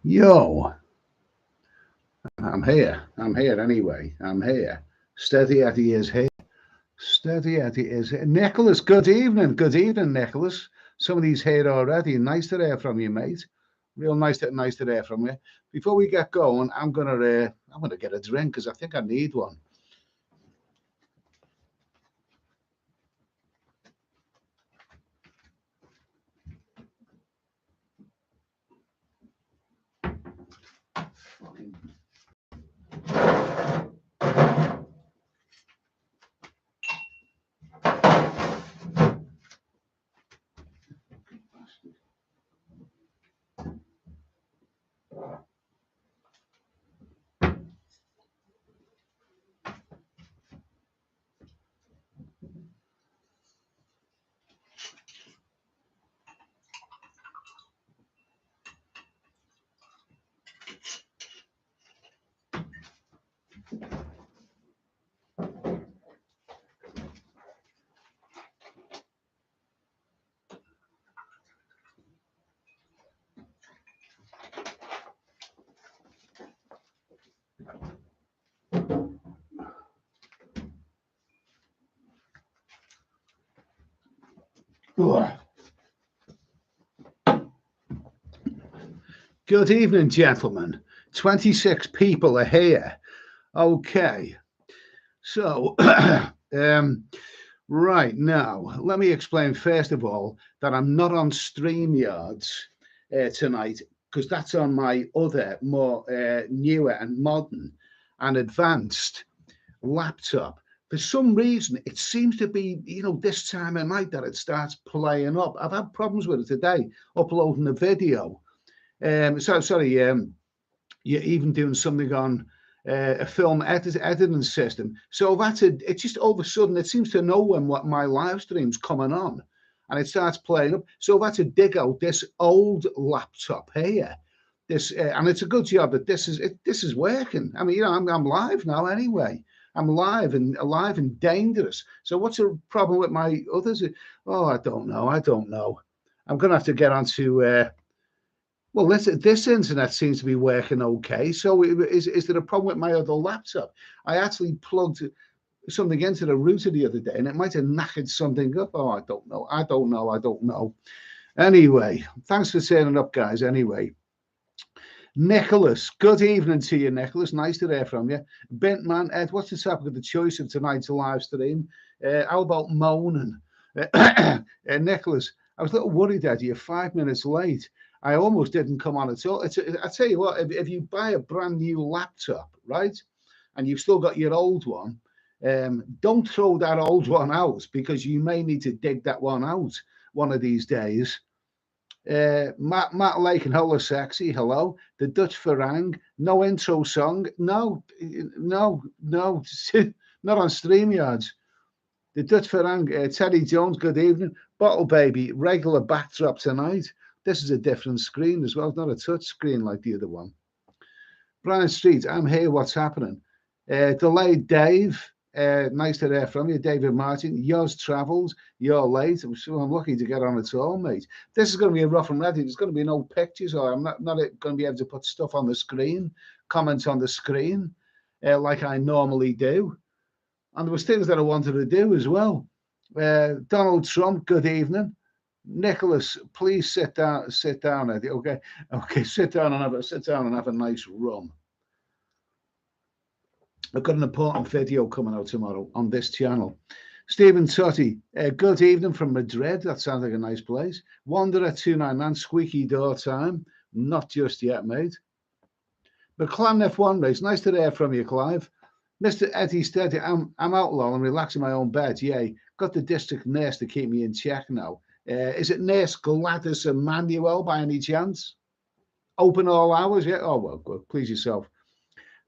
Yo, I'm here. I'm here anyway. I'm here. Steady Eddie is here. Steady Eddie is here. Nicholas, good evening. Good evening, Nicholas. Somebody's here already. Nice to hear from you, mate. Real nice to hear from you. Before we get going, I'm gonna get a drink because I think I need one. Ugh. Good evening, gentlemen. 26 people are here. Okay, so right now, let me explain first of all that I'm not on StreamYards tonight because that's on my other, more newer and modern and advanced laptop. For some reason, it seems to be, this time of night that it starts playing up. I've had problems with it today, uploading a video. Sorry, you're even doing something on a film editing system. So it's just all of a sudden it seems to know when what my live stream's coming on, and it starts playing up. So I've had to dig out this old laptop here. And it's a good job that this is working. I mean, I'm live now anyway. I'm live and alive and dangerous. So what's the problem with my others? Oh, I don't know. I don't know. I'm gonna have to get onto. Well, this internet seems to be working okay. So is there a problem with my other laptop? I actually plugged something into the router the other day, and it might have knackered something up. Oh, I don't know. I don't know. I don't know. Anyway, thanks for turning up, guys. Anyway, Nicholas, good evening to you, Nicholas. Nice to hear from you. Bentman, Ed, what's the topic of the choice of tonight's live stream? How about moaning? Nicholas, I was a little worried, Ed. You're 5 minutes late. I almost didn't come on at all. I tell you what, if you buy a brand new laptop, right, and you've still got your old one, don't throw that old one out because you may need to dig that one out one of these days. Matt Lake and Hello Sexy, hello. The Dutch Farang, no intro song, no, no, no, not on StreamYards. The Dutch Farang, Teddy Jones, good evening. Bottle Baby, regular backdrop tonight. This is a different screen as well. It's not a touch screen like the other one. Brian Street, I'm here. What's happening? Delayed Dave. Nice to hear from you, David Martin. Yours travels. You're late. I'm lucky to get on at all, mate. This is going to be a rough and ready. There's going to be no pictures, or I'm not going to be able to put stuff on the screen, comments on the screen, like I normally do. And there was things that I wanted to do as well. Donald Trump, good evening. Nicholas, please sit down, Eddie. Okay, sit down and have a nice rum. I've got an important video coming out tomorrow on this channel. Stephen Tutty, good evening from Madrid. That sounds like a nice place. Wanderer 299, squeaky door time. Not just yet, mate. But Clan F1 race, nice to hear from you, Clive. Mr. Eddie Steady, I'm outlaw and relaxing my own bed. Yay. Got the district nurse to keep me in check now. Is it Nurse Gladys Emmanuel by any chance? Open all hours? Yeah. Oh, well, good. Please yourself.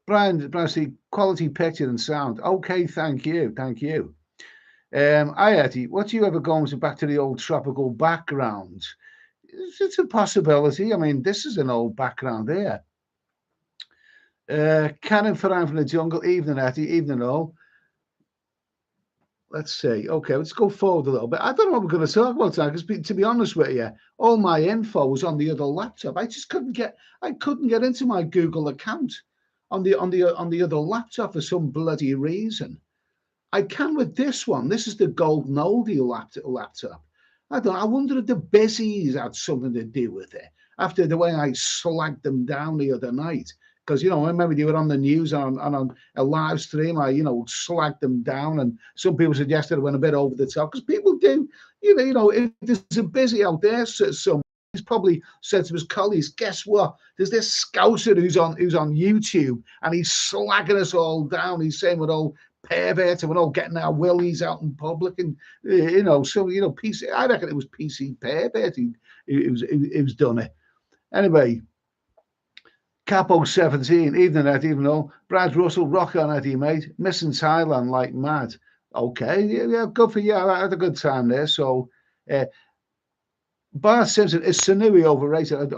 Brian, see quality picture and sound. Okay, thank you. Thank you. Hi, Eddie. What do you ever going to back to the old tropical background? It's a possibility. I mean, this is an old background here. Cannon Ferran from the jungle. Evening, Eddie. Evening, all. let's see. Okay, let's go forward a little bit. I don't know what we're going to talk about tonight, because to be honest with you, all my info was on the other laptop. I just couldn't get into my Google account on the other laptop for some bloody reason. I can with this one. This is the golden oldie laptop. I don't. I wonder if the busies had something to do with it after the way I slagged them down the other night. Because I remember they were on the news and on a live stream. I slagged them down, and some people suggested I went a bit over the top, because people do. If there's a busy out there, some he's probably said to his colleagues, "Guess what? There's this scouser who's on YouTube, and he's slagging us all down. He's saying we're all perverts and we're all getting our willies out in public." And PC. I reckon it was PC pervert who's done it. Anyway. Capo 17, evening Eddie, even though Brad Russell, rock on Eddie, mate. Missing Thailand like mad. Okay, yeah, good for you. I had a good time there. So, Bart Simpson, is Sanui overrated?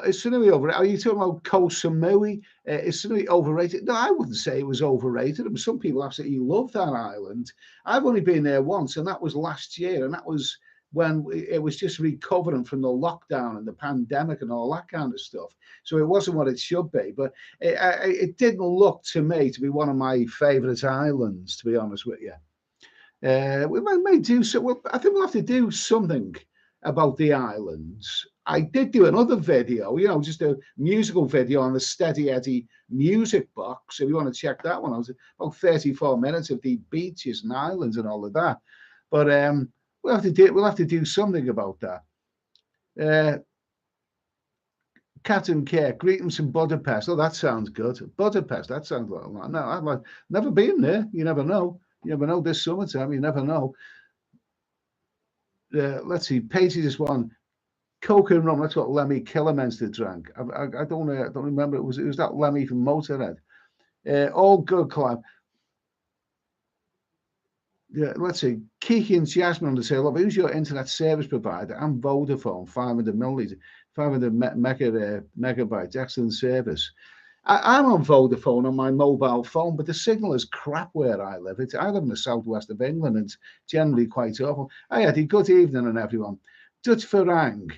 Is Sanui overrated? Are you talking about Koh Samui? Is Sanui overrated? No, I wouldn't say it was overrated. I mean, some people absolutely love that island. I've only been there once, and that was last year, and that was when it was just recovering from the lockdown and the pandemic and all that kind of stuff. So it wasn't what it should be, but it didn't look to me to be one of my favourite islands, to be honest with you. We may do so. Well, I think we'll have to do something about the islands. I did do another video, just a musical video on the Steady Eddie music box. If you want to check that one, I was about 34 minutes of the beaches and islands and all of that. But we'll have to do something about that. Captain Care, greetings from Budapest. Oh, that sounds good. Budapest, that sounds like no, I've never been there. You never know. You never know this summertime. You never know. Let's see. Paige just one. Coke and rum. That's what Lemmy Killerminster drank. I don't remember. It was that Lemmy from Motorhead. All good, Clive. Yeah, let's see. Kiki and Jasmine on the tail. Who's your internet service provider? I'm Vodafone, 500 milliliters, 500 megabytes. Excellent service. I'm on Vodafone on my mobile phone, but the signal is crap where I live. I live in the southwest of England, and it's generally quite awful. Hi, Eddie. Good evening, and everyone. Dutch Farang.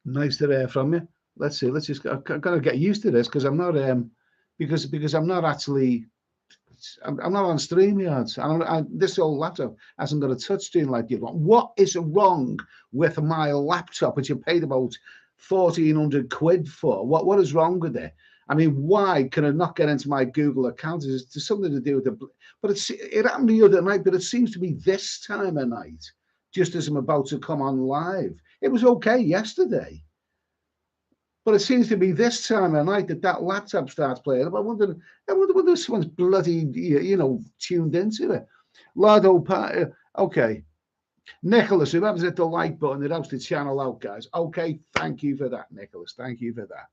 Nice to hear from you. Let's see. Let's just. I've got to get used to this, because I'm not because I'm not actually. I'm not on StreamYard. This old laptop hasn't got a touchscreen like you want. What is wrong with my laptop, which you paid about 1,400 quid for? What is wrong with it? I mean, why can I not get into my Google account? It's something to do with the. But it happened the other night. But it seems to be this time of night, just as I'm about to come on live. It was okay yesterday. But it seems to be this time of night that laptop starts playing. I wonder whether someone's bloody, tuned into it. Lardo, okay. Nicholas, whoever's at the like button, it helps the channel out, guys. Okay, thank you for that, Nicholas. Thank you for that.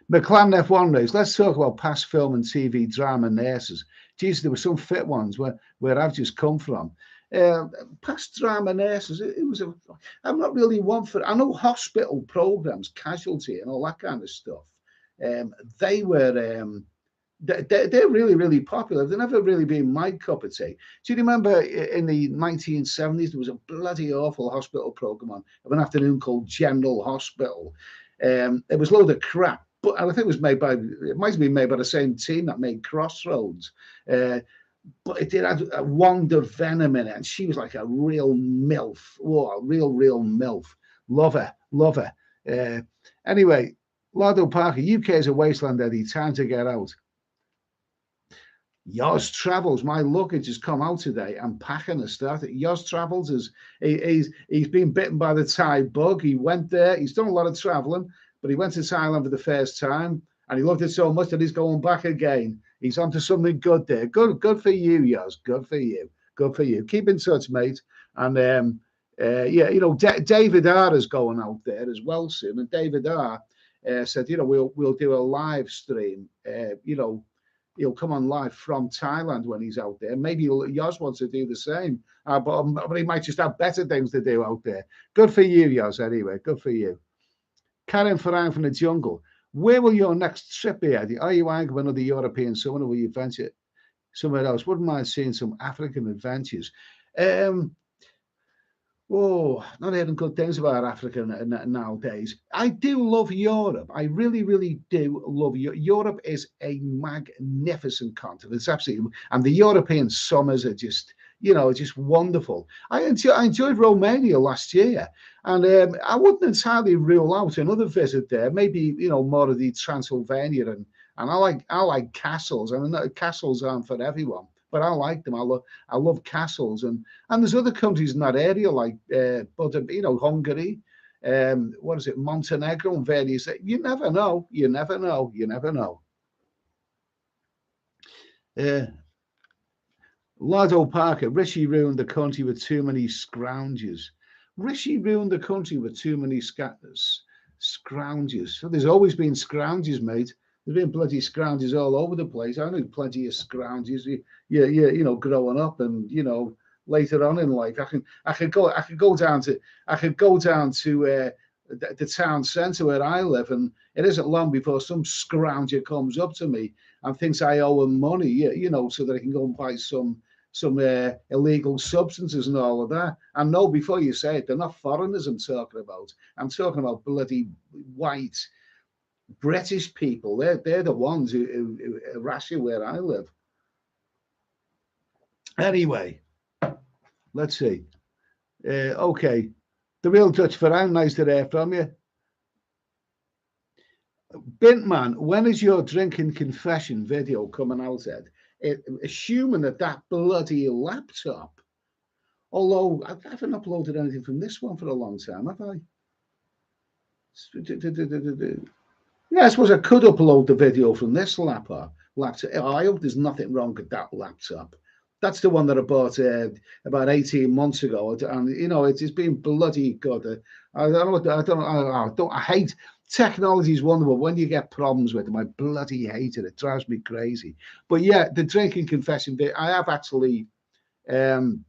McLaren F1 race. Let's talk about past film and TV drama nurses. Jesus, there were some fit ones where I've just come from. Past drama nurses, I'm not really one for. I know hospital programs, Casualty and all that kind of stuff. They were they're really, really popular. They've never really been my cup of tea. Do you remember in the 1970s there was a bloody awful hospital program on of an afternoon called General Hospital? It was a load of crap, but I think it might have been made by the same team that made Crossroads. But it did have a Wanda Venom in it, and she was like a real MILF. Oh, a real MILF. Love her. Anyway, Lardo Parker, UK is a wasteland, Eddie. Time to get out. Yoz Travels, my luggage has come out today. I'm packing a start. Yoz Travels he's been bitten by the Thai bug. He went there. He's done a lot of traveling, but he went to Thailand for the first time, and he loved it so much that he's going back again. He's onto something good there. Good for you, Yoz. Good for you. Keep in touch, mate. And David R is going out there as well soon. And David R said, we'll do a live stream. He'll come on live from Thailand when he's out there. Maybe Yoz wants to do the same, but he might just have better things to do out there. Good for you, Yoz. Anyway, good for you. Karen Farang from the jungle. Where will your next trip be, Eddie? Are you eyeing another European summer, or will you venture somewhere else. Wouldn't mind seeing some African adventures. Um, Oh, not hearing good things about Africa nowadays. I do love Europe. I really, really do love Europe. Is a magnificent continent. It's absolutely, and the European summers are just, just wonderful. I enjoyed Romania last year, and I wouldn't entirely rule out another visit there. Maybe more of the Transylvania, and I like castles. I mean, castles aren't for everyone, but I like them. I love castles, and there's other countries in that area like Hungary, what is it, Montenegro, and various. You never know. You never know. You never know. Uh, Lardo Parker, Rishi ruined the country with too many scrounges. Rishi ruined the country with too many scrounges. So there's always been scrounges, mate. There's been bloody scrounges all over the place. I know plenty of scrounges. Growing up and later on in life. I could go down to the town centre where I live, and it isn't long before some scrounger comes up to me and thinks I owe him money, so that I can go and buy some illegal substances and all of that. And no, before you say it, they're not foreigners I'm talking about. I'm talking about bloody white British people. They're the ones who harass you where I live. Anyway, let's see. Okay, the real Dutch Farang, nice to hear from you. Bintman, when is your drinking confession video coming out, Ed? Assuming that bloody laptop. Although I haven't uploaded anything from this one for a long time, have I? Yeah, I suppose I could upload the video from this laptop. I hope there's nothing wrong with that laptop. That's the one that I bought about 18 months ago, and it's been bloody good. I hate technology is wonderful. When you get problems with them, I bloody hate it. It drives me crazy. But yeah, the drinking confession bit, I have actually filmed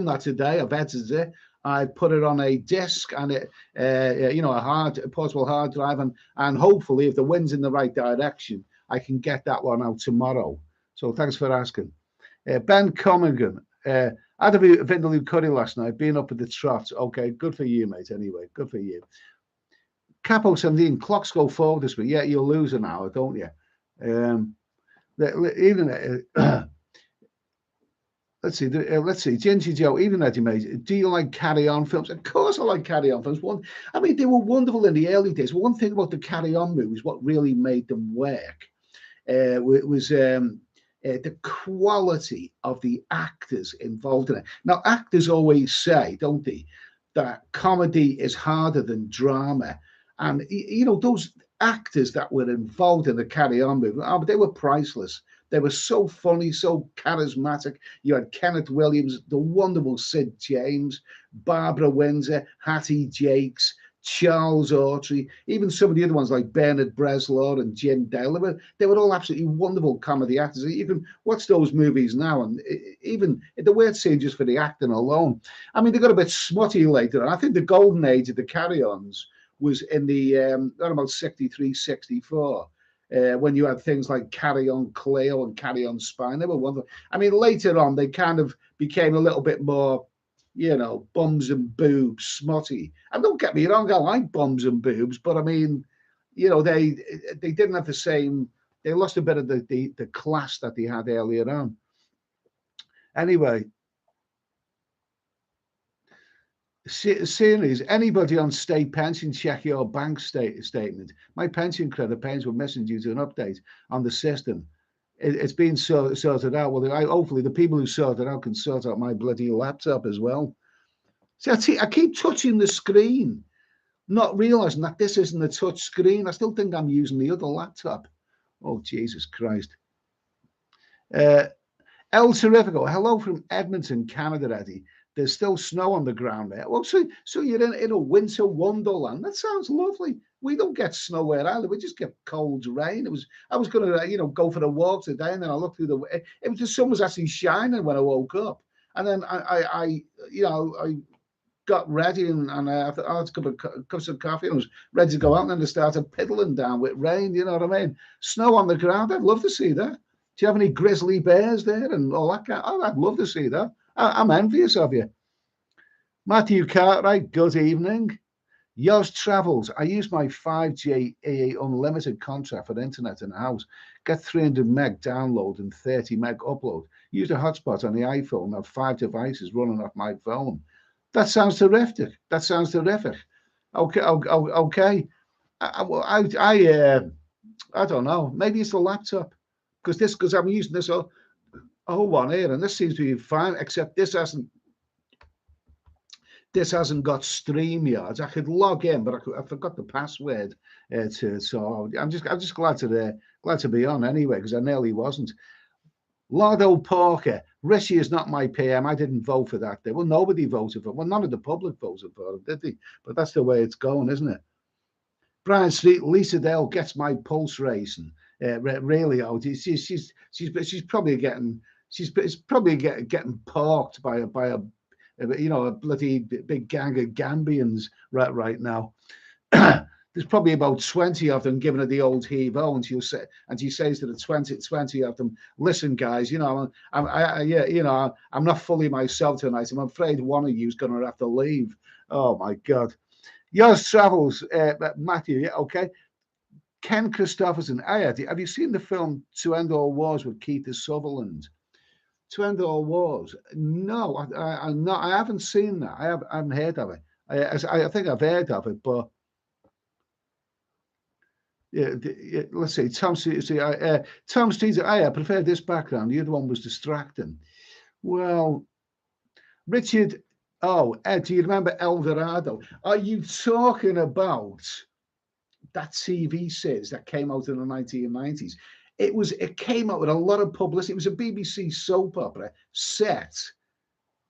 that today. I've edited it. I put it on a disc and a portable hard drive, and hopefully, if the wind's in the right direction, I can get that one out tomorrow. So thanks for asking. Ben Commingham, I had a vindaloo curry last night, being up at the trot. Okay, good for you, mate. Anyway, good for you. Capo 17, clocks go forward this week. Yeah, you'll lose an hour, don't you? Let's see. Ginger Joe, even Eddie, mate, do you like Carry On films? Of course I like Carry On films. They were wonderful in the early days. One thing about the Carry On movies, what really made them work, was the quality of the actors involved in it. Now, actors always say, don't they, that comedy is harder than drama. And, those actors that were involved in the Carry On movie, they were priceless. They were so funny, so charismatic. You had Kenneth Williams, the wonderful Sid James, Barbara Windsor, Hattie Jakes, Charles Autry, even some of the other ones like Bernard Bresslaw and Jim Dale. They were all absolutely wonderful comedy actors. You can watch those movies now, and even the weird scene just for the acting alone. They got a bit smutty later. I think the golden age of the Carry-Ons was in the around about 63, 64. When you had things like Carry On Cleo and Carry On Spine. They were wonderful. Later on, they kind of became a little bit more, bums and boobs, smutty. And don't get me wrong, I like bums and boobs, but they didn't have the same, they lost a bit of the class that they had earlier on. Anyway, series, anybody on state pension, check your bank statement. My pension credit payments were missing due to an update on the system. It's been sorted out. Well, hopefully the people who sort it out can sort out my bloody laptop as well. See, I keep touching the screen, not realizing that this isn't a touch screen. I still think I'm using the other laptop. Oh, Jesus Christ. El Terrifico, hello from Edmonton, Canada, Eddie. There's still snow on the ground there. Well, so you're in a winter wonderland. That sounds lovely. We don't get snow where I live. We just get cold rain. I was going to, go for a walk today, and then I looked through the sun was actually shining when I woke up, and then I got ready and I had a couple of cups of coffee and I was ready to go out, and then I started piddling down with rain. You know what I mean? Snow on the ground. I'd love to see that. Do you have any grizzly bears there and all that kind? Oh, I'd love to see that. I'm envious of you. Matthew Cartwright, good evening. Yours Travels. I use my 5G unlimited contract for the internet in the house. Get 300 meg download and 30 meg upload. Use a hotspot on the iPhone. Have 5 devices running off my phone. That sounds terrific. That sounds terrific. Okay, okay. I don't know. Maybe it's the laptop because I'm using this whole one here, and this seems to be fine. Except this hasn't got StreamYards. I could log in, but I forgot the password so I'm just glad to be on anyway, because I nearly wasn't. Lardo Parker, Rishi is not my PM. I didn't vote for that day. Well, nobody voted for it. Well, none of the public voted for it, did they? But that's the way it's going, isn't it? Brian Street, Lisa Dale gets my pulse racing. Really, she's probably getting getting parked by a a bloody big gang of Gambians right now. There's probably about 20 of them giving her the old heave-o, and she says to the 20 of them, "Listen, guys, I'm not fully myself tonight. I'm afraid one of you's going to have to leave." Oh my God. Yours Travels, Matthew. Yeah, okay. Ken Christopherson. Have you seen the film To End All Wars with Keith Sutherland? To End All Wars? No, I haven't seen that. I haven't heard of it. I think I've heard of it, but yeah. Let's see. Tom Street. I prefer this background. The other one was distracting. Well, Richard. Oh, Ed, do you remember El Dorado? Are you talking about that TV series that came out in the 1990s? It came out with a lot of publicity. It was a BBC soap opera set.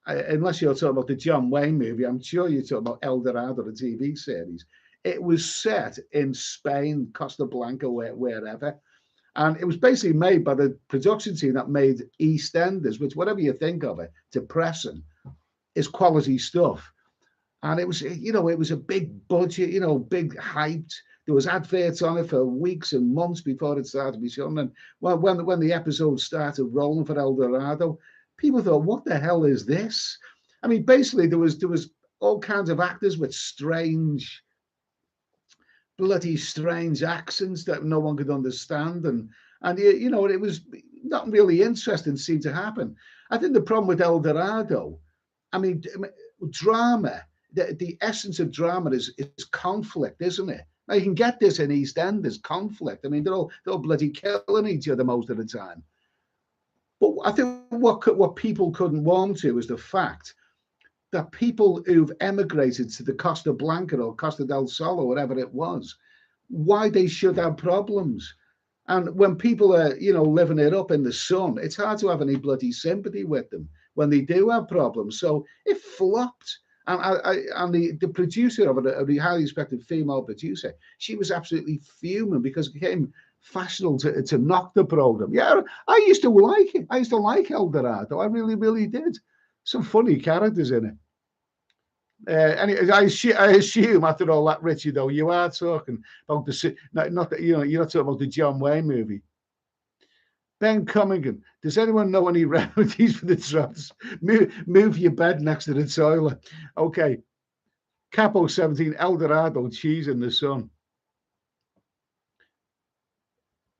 Unless you're talking about the John Wayne movie, I'm sure you're talking about El Dorado, the TV series. It was set in Spain, Costa Blanca, wherever. And it was basically made by the production team that made EastEnders, which, whatever you think of it, depressing, is quality stuff. And it was a big budget, big hyped. There was adverts on it for weeks and months before it started to be shown. And when the episode started rolling for El Dorado, people thought, "What the hell is this?" I mean, basically there was all kinds of actors with bloody strange accents that no one could understand, and it was not really interesting seemed to happen. I think the problem with El Dorado, I mean drama. The essence of drama is conflict, isn't it? Now you can get this in EastEnders, conflict. I mean, they're all bloody killing each other most of the time. But I think what people couldn't warm to is the fact that people who've emigrated to the Costa Blanca or Costa del Sol or whatever it was, why they should have problems. And when people are, living it up in the sun, it's hard to have any bloody sympathy with them when they do have problems. So it flopped. And the producer of it, the highly respected female producer, she was absolutely fuming because it became fashionable to knock the program. Yeah, I used to like it. I used to like El Dorado. I really, really did. Some funny characters in it. Anyway, I assume after all that, Richie, though, you are talking about not that you're not talking about the John Wayne movie. Ben Cummingham, does anyone know any remedies for the drugs? Move your bed next to the toilet. Okay. Capo 17, El Dorado, cheese in the sun.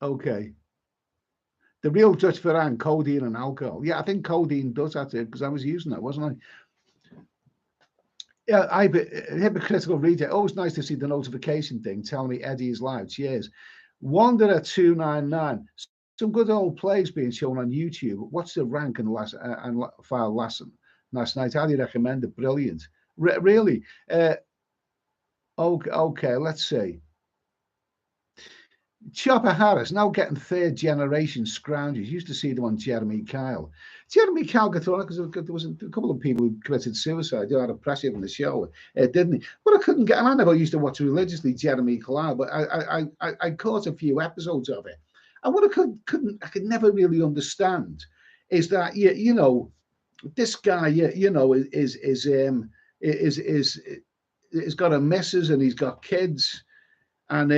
Okay. The real Dutch Varane, codeine and alcohol. Yeah, I think codeine does that because I was using that, wasn't I? Yeah, hypocritical reader. Always nice to see the notification thing telling me Eddie is live. Cheers. Wanderer 299. Some good old plays being shown on YouTube. What's the rank and file last night? Highly recommend it. Brilliant. Really. Okay, let's see. Chopper Harris now getting third generation scroungers. Used to see them on Jeremy Kyle. Jeremy Kyle got thrown because there was a couple of people who committed suicide. They had a pressure from the show, didn't he? But I couldn't get. And I never used to watch religiously Jeremy Kyle, but I caught a few episodes of it. And what I could never really understand is that this guy is got a missus and he's got kids, and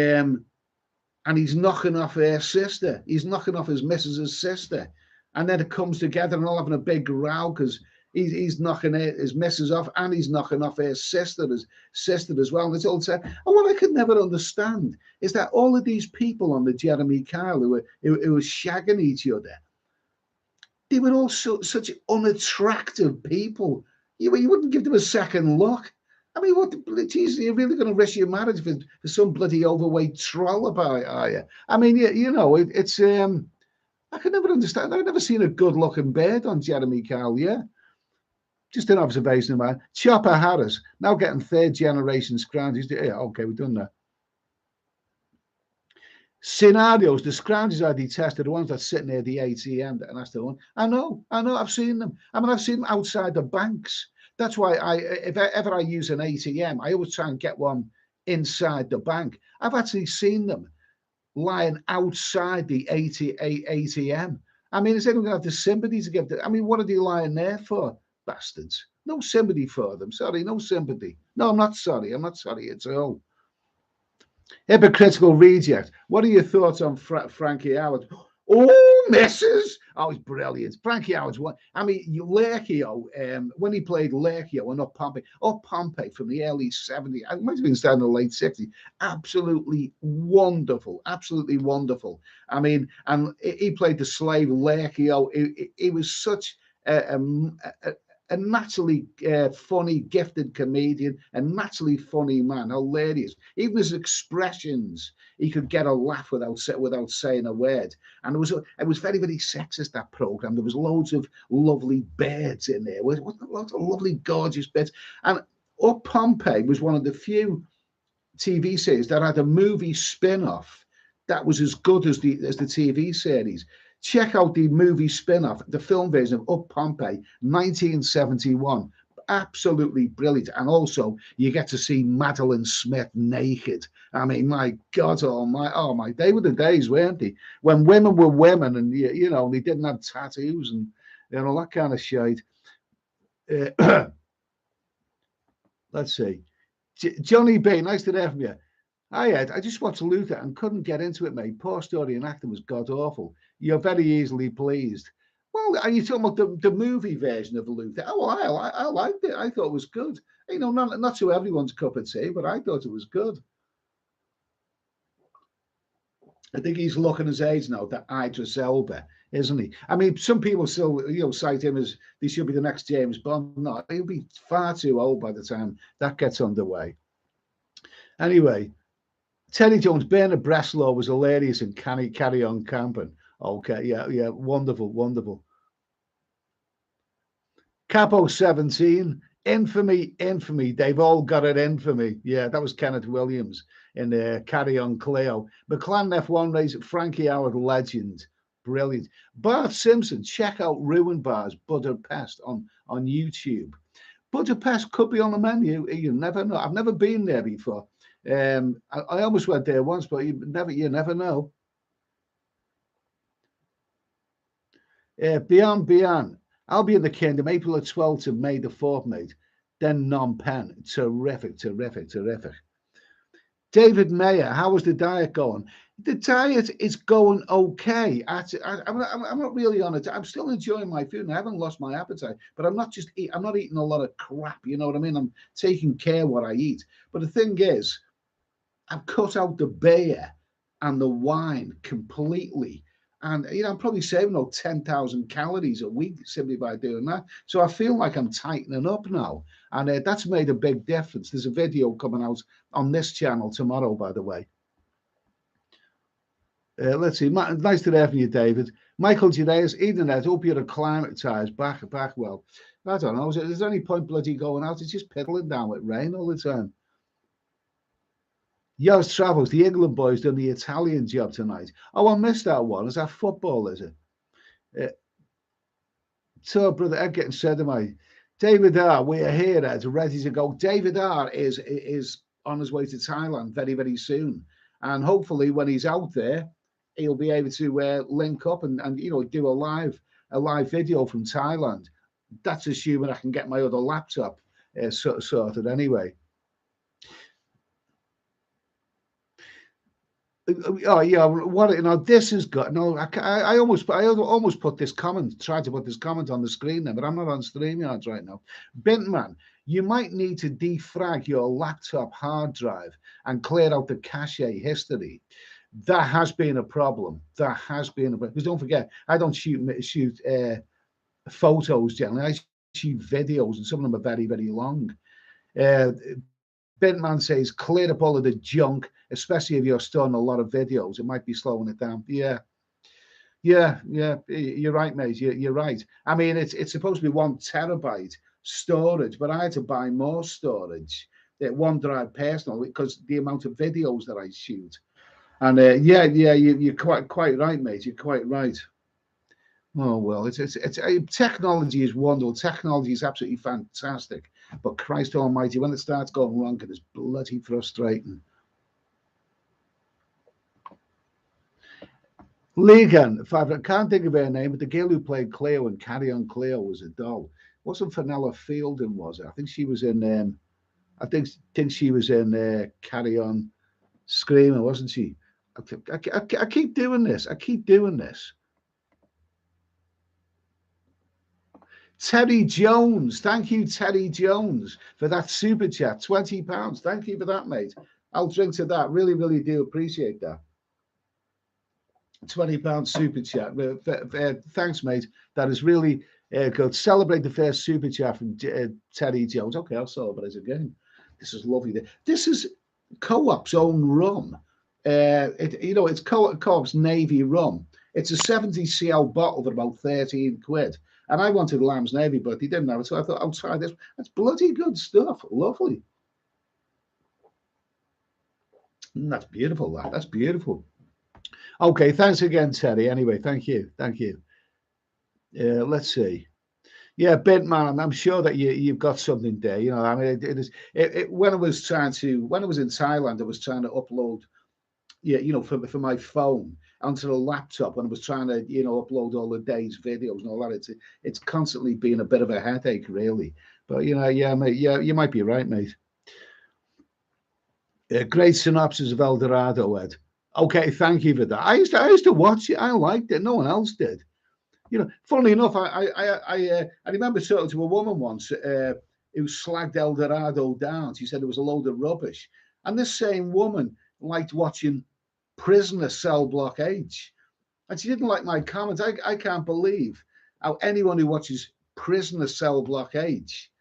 and he's knocking off her sister. He's knocking off his missus's sister. And then it comes together and all having a big row because he's knocking his missus off and he's knocking off his sister as well. And it's all said. And what I could never understand is that all of these people on the Jeremy Kyle who were shagging each other, they were all such unattractive people. You wouldn't give them a second look. I mean, what, geez, you're really going to risk your marriage for some bloody overweight troll about, are you? I mean, you know, it's, I could never understand. I've never seen a good looking bird on Jeremy Kyle, yeah. Just an observation of mine. Chopper Harris, now getting third generation scrounges. Yeah, okay, we've done that. Scenarios, the scrounges I detest are the ones that sit near the ATM, and that's the one. I know, I've seen them. I mean, I've seen them outside the banks. That's why if ever I use an ATM, I always try and get one inside the bank. I've actually seen them lying outside the ATM. I mean, is anyone going to have the sympathy to give them? I mean, what are they lying there for? Bastards. No sympathy for them. Sorry, no sympathy. No, I'm not sorry. I'm not sorry at all. Hypocritical reject. What are your thoughts on Frankie Howard? Oh, misses. Oh, it's brilliant. Frankie Howard's one. I mean, Lerchio, when he played Lerchio and Up Pompey from the early 70s, it might have been starting in the late 60s. Absolutely wonderful. Absolutely wonderful. I mean, and he played the slave Lerchio. He was such a naturally funny, gifted comedian, a naturally funny man, hilarious. Even his expressions, he could get a laugh without saying a word. And it was very, very sexist, that program. There was loads of lovely birds in there. Lots of lovely, gorgeous birds. And Up Pompeii was one of the few TV series that had a movie spin-off that was as good as the TV series. Check out the movie spin-off, the film version of Up Pompeii, 1971. Absolutely brilliant. And also, you get to see Madeline Smith naked. I mean, my God, oh my, they were the days, weren't they? When women were women and, you know, they didn't have tattoos and, you know, that kind of shit. Let's see. Johnny B, nice to hear from you. Hi, Ed. I just watched Luther and couldn't get into it, mate. Poor story and acting was god awful. You're very easily pleased. Well, are you talking about the movie version of Luther? Oh, I liked it. I thought it was good. You know, not to everyone's cup of tea, but I thought it was good. I think he's looking his age now, that Idris Elba, isn't he? I mean, some people still, you know, cite him as he should be the next James Bond. No, he'll be far too old by the time that gets underway. Anyway, Teddy Jones, Bernard Bresslaw was hilarious in Carry On Camping. Okay, yeah, wonderful, wonderful. Capo 17, infamy. They've all got it in for me. Yeah, that was Kenneth Williams in Carry On Cleo. McLaren F1 race, Frankie Howard, legend. Brilliant. Bart Simpson, check out Ruin Bar's Budapest on YouTube. Budapest could be on the menu. You never know. I've never been there before. I almost went there once, but you never know. Beyond. I'll be in the Kingdom April the 12th to May the 4th, mate. Then Phnom Penh. Terrific. David Mayer, how was the diet going? The diet is going okay. I'm not really on it. I'm still enjoying my food, and I haven't lost my appetite. But I'm not eating a lot of crap. You know what I mean? I'm taking care what I eat. But the thing is, I've cut out the beer and the wine completely. And, you know, I'm probably saving about 10,000 calories a week simply by doing that. So I feel like I'm tightening up now. And that's made a big difference. There's a video coming out on this channel tomorrow, by the way. Let's see. Nice to hear from you, David. Michael Judeas, Edenet, hope you're acclimatized back well. I don't know. Is there any point bloody going out? It's just piddling down with rain all the time. Yours Travels, the England boys done the Italian job tonight. Oh, I missed that one. Is that football, is it? So, brother Ed getting said to me, David R, we are here, Ed, ready to go. David R is on his way to Thailand very, very soon. And hopefully when he's out there, he'll be able to link up and you know, do a live video from Thailand. That's assuming I can get my other laptop sorted anyway. Oh yeah, what you know? This is good. No, I almost put this comment, tried to put this comment on the screen there, but I'm not on StreamYards right now. Bintman, you might need to defrag your laptop hard drive and clear out the cache history. That has been a problem. That has been a problem. Because don't forget, I don't shoot photos generally. I shoot videos, and some of them are very, very long. Uh, Bentman says, clear up all of the junk, especially if you're storing a lot of videos. It might be slowing it down. Yeah, yeah. You're right, mate. You're right. I mean, it's supposed to be 1 terabyte storage, but I had to buy more storage. That OneDrive personal because the amount of videos that I shoot. And yeah, you're quite right, mate. You're quite right. Oh well, technology is wonderful. Technology is absolutely fantastic, but Christ Almighty, when it starts going wrong, it is bloody frustrating. Legan, I can't think of her name, but the girl who played Cleo in Carry On Cleo was a doll. Wasn't Fenella Fielding, was it? I think she was in. I think she was in Carry On Screaming, wasn't she? I keep doing this. I keep doing this. Terry Jones. Thank you, Terry Jones, for that super chat. £20. Thank you for that, mate. I'll drink to that. Really, really do appreciate that. £20 super chat. Thanks, mate. That is really good. Celebrate the first super chat from Terry Jones. Okay, I'll celebrate again. This is lovely. This is Co-op's own rum. It's Co-op's Navy rum. It's a 70 cl bottle for about 13 quid. And I wanted Lamb's Navy, but he didn't have it. So I thought, I'll try this. That's bloody good stuff. Lovely. That's beautiful, that. That's beautiful. Okay, thanks again, Terry. Anyway, thank you. Thank you. Let's see. Yeah, Bentman, I'm sure that you've got something there. You know, I mean, it is when I was in Thailand, I was trying to upload, yeah, for my phone onto the laptop, and I was trying to, upload all the day's videos and all that. It's constantly been a bit of a headache, really. But yeah, mate, yeah, you might be right, mate. Great synopsis of El Dorado, Ed. Okay, thank you for that. I used to watch it. I liked it. No one else did. Funnily enough, I remember talking to a woman once who slagged El Dorado down. She said it was a load of rubbish. And this same woman liked watching Prisoner Cell Block H. And she didn't like my comments. I can't believe how anyone who watches Prisoner Cell Block H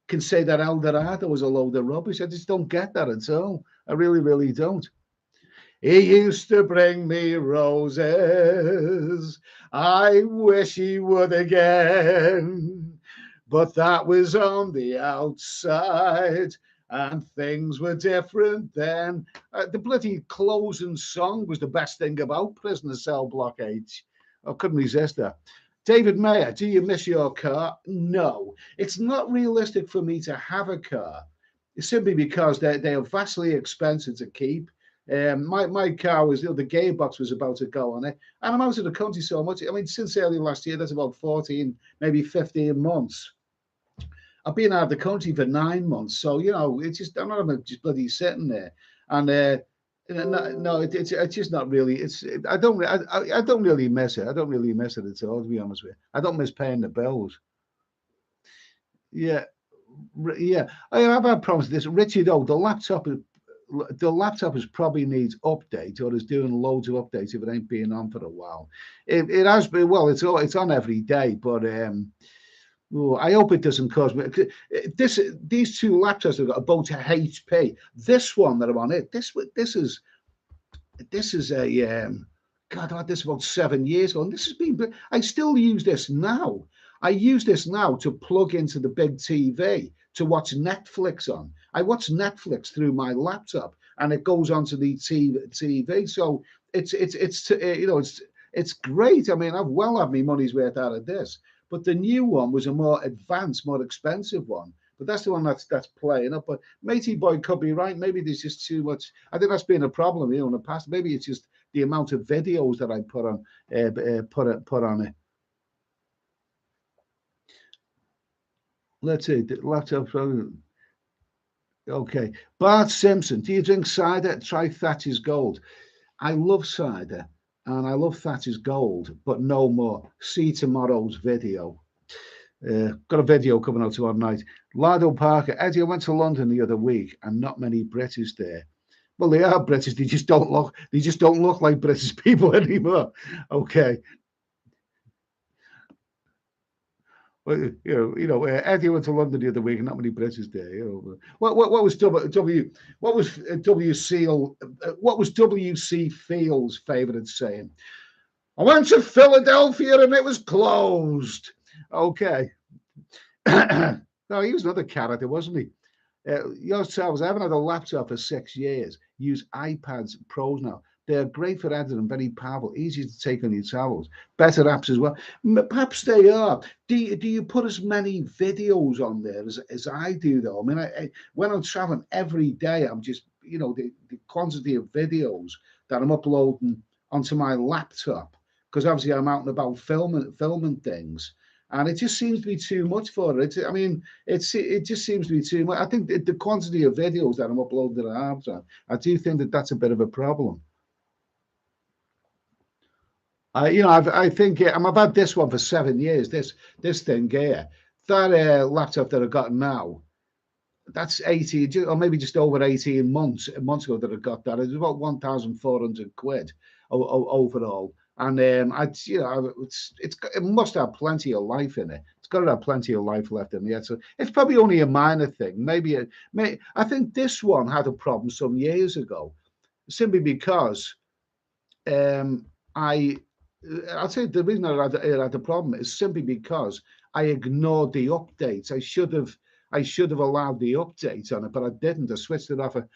can say that El Dorado was a load of rubbish. I just don't get that at all. I really, really don't. He used to bring me roses. I wish he would again. But that was on the outside, and things were different then. The bloody closing song was the best thing about Prisoner Cell Block H. I couldn't resist that. David Mayer, do you miss your car? No. It's not realistic for me to have a car, simply because they are vastly expensive to keep. My car was, the gearbox was about to go on it, and I'm out of the country so much. I mean, since early last year, that's about 14, maybe 15 months. I've been out of the country for 9 months, so it's just I'm not just bloody sitting there, and no, it's just not really. I don't really miss it. I don't really miss it at all, to be honest with you. I don't miss paying the bills. Yeah, yeah. I have had problems with this. Richard, the laptop is probably needs update or is doing loads of updates if it ain't been on for a while. It has been, well, it's on every day, but I hope it doesn't cause me these two laptops have got a both HP. This one that I'm on this is a God, I had this about 7 years ago, and this has been. I still use this now. I use this now to plug into the big TV to watch Netflix on. I watch Netflix through my laptop, and it goes onto the TV. So it's great. I mean, I've well had my money's worth out of this. But the new one was a more advanced, more expensive one. But that's the one that's playing up. But Matey Boy could be right. Maybe there's just too much. I think that's been a problem, in the past. Maybe it's just the amount of videos that I put on put on it. Let's see. The laptop. Okay. Bart Simpson. Do you drink cider? Try Thatcher's Gold. I love cider and I love Thatcher's Gold, but no more. See tomorrow's video. Got a video coming out tomorrow night. Lardo Parker, Eddie, I went to London the other week and not many British there. Well, they are British. They just don't look. They just don't look like British people anymore. Okay. Well, Eddie went to London the other week, and not many British there. What was WC Field's favourite saying? I went to Philadelphia and it was closed. Okay. No, he was another character, wasn't he? Yourselves, I haven't had a laptop for 6 years. Use iPads Pros now. They're great for editing, very powerful, easy to take on your travels. Better apps as well. Perhaps they are. Do you put as many videos on there as I do, though? I mean, when I'm traveling every day, I'm just, the quantity of videos that I'm uploading onto my laptop, because obviously I'm out and about filming things. And it just seems to be too much for it. It just seems to be too much. I think the quantity of videos that I'm uploading to the hard drive, I do think that's a bit of a problem. I think I've had this one for 7 years. This thing here, that laptop that I've got now, that's 18 or maybe just over 18 months ago that I got that. It was about 1,400 quid overall. And it must have plenty of life in it. It's got to have plenty of life left in it. So it's probably only a minor thing. I think this one had a problem some years ago, simply because I'll say the reason I had a problem is simply because I ignored the updates. I should have allowed the updates on it, but I didn't. I switched it off at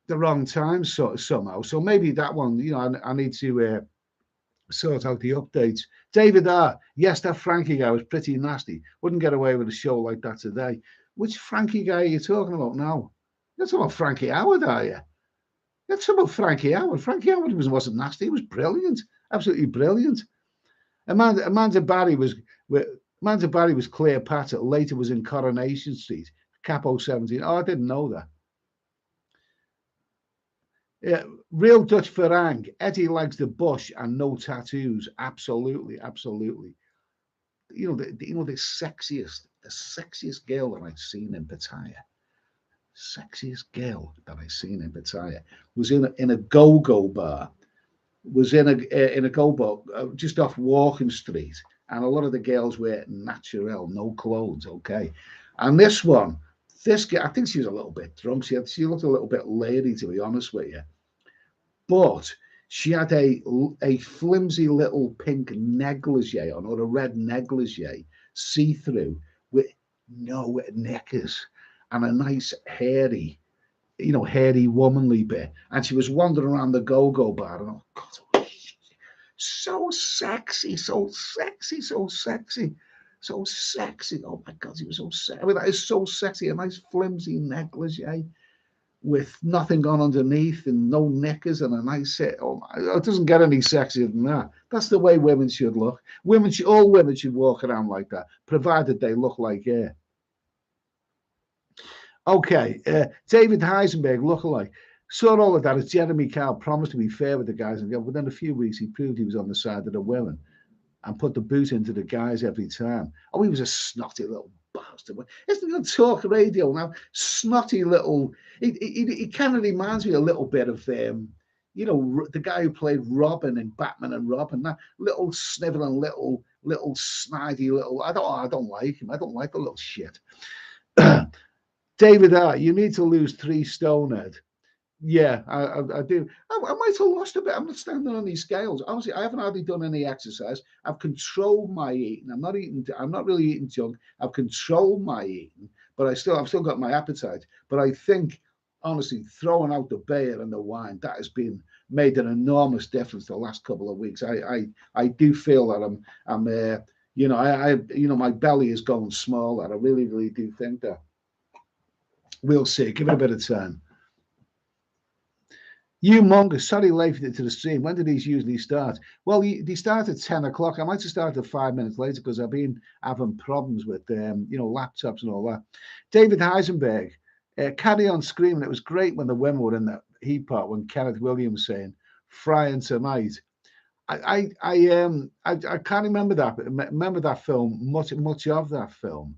the wrong time somehow. So maybe that one, I need to sort out the updates. David R. Yes, that Frankie guy was pretty nasty. Wouldn't get away with a show like that today. Which Frankie guy are you talking about now? You're talking about Frankie Howard, are you? You're talking about Frankie Howard. Frankie Howard wasn't nasty. He was brilliant. Absolutely brilliant. Amanda Barry was Cleopatra. Later was in Coronation Street, Capo 17. Oh, I didn't know that. Yeah, real Dutch Farang. Eddie likes the bush and no tattoos. Absolutely, absolutely. The sexiest girl that I've seen in Pattaya. Sexiest girl that I've seen in Pattaya was in a go-go bar. Was in a go-go just off Walking Street, and a lot of the girls were natural, no clothes. Okay, and this girl, I think she was a little bit drunk. She looked a little bit lady, to be honest with you, but she had a flimsy little pink negligee on, or a red negligee, see-through, with no knickers and a nice hairy womanly bit. And she was wandering around the go-go bar, and oh God, so sexy, so sexy, so sexy, so sexy. Oh my God, she was so sexy. I mean, that is so sexy. A nice flimsy negligee with nothing on underneath and no knickers and a nice set. Oh, it doesn't get any sexier than that. That's the way women should look. All women should walk around like that, provided they look like her. Okay, David Heisenberg, lookalike. Saw all of that as Jeremy Kyle promised to be fair with the guys, and within a few weeks he proved he was on the side of the women and put the boot into the guys every time. Oh, he was a snotty little bastard. Isn't he on talk radio now? Snotty little. He kind of reminds me a little bit of the guy who played Robin in Batman and Robin. That little sniveling, little snidey little. I don't like him. I don't like the little shit. David R., you need to lose 3 stone, Ed. Yeah, I do. I might have lost a bit. I'm not standing on these scales. Obviously, I haven't hardly done any exercise. I've controlled my eating. I'm not really eating junk. I've controlled my eating, but I've still got my appetite. But I think, honestly, throwing out the beer and the wine, that has made an enormous difference the last couple of weeks. I do feel that I'm my belly is going smaller. I really, really do think that. We'll see. Give it a bit of time. You Mongus, sorry late to the stream. When do these usually start? Well, they start at 10 o'clock. I might have started 5 minutes later because I've been having problems with laptops and all that. David Heisenberg, carry on screaming. It was great when the women were in that heat part when Kenneth Williams saying frying tonight. I can't remember that. Remember that film? Much of that film.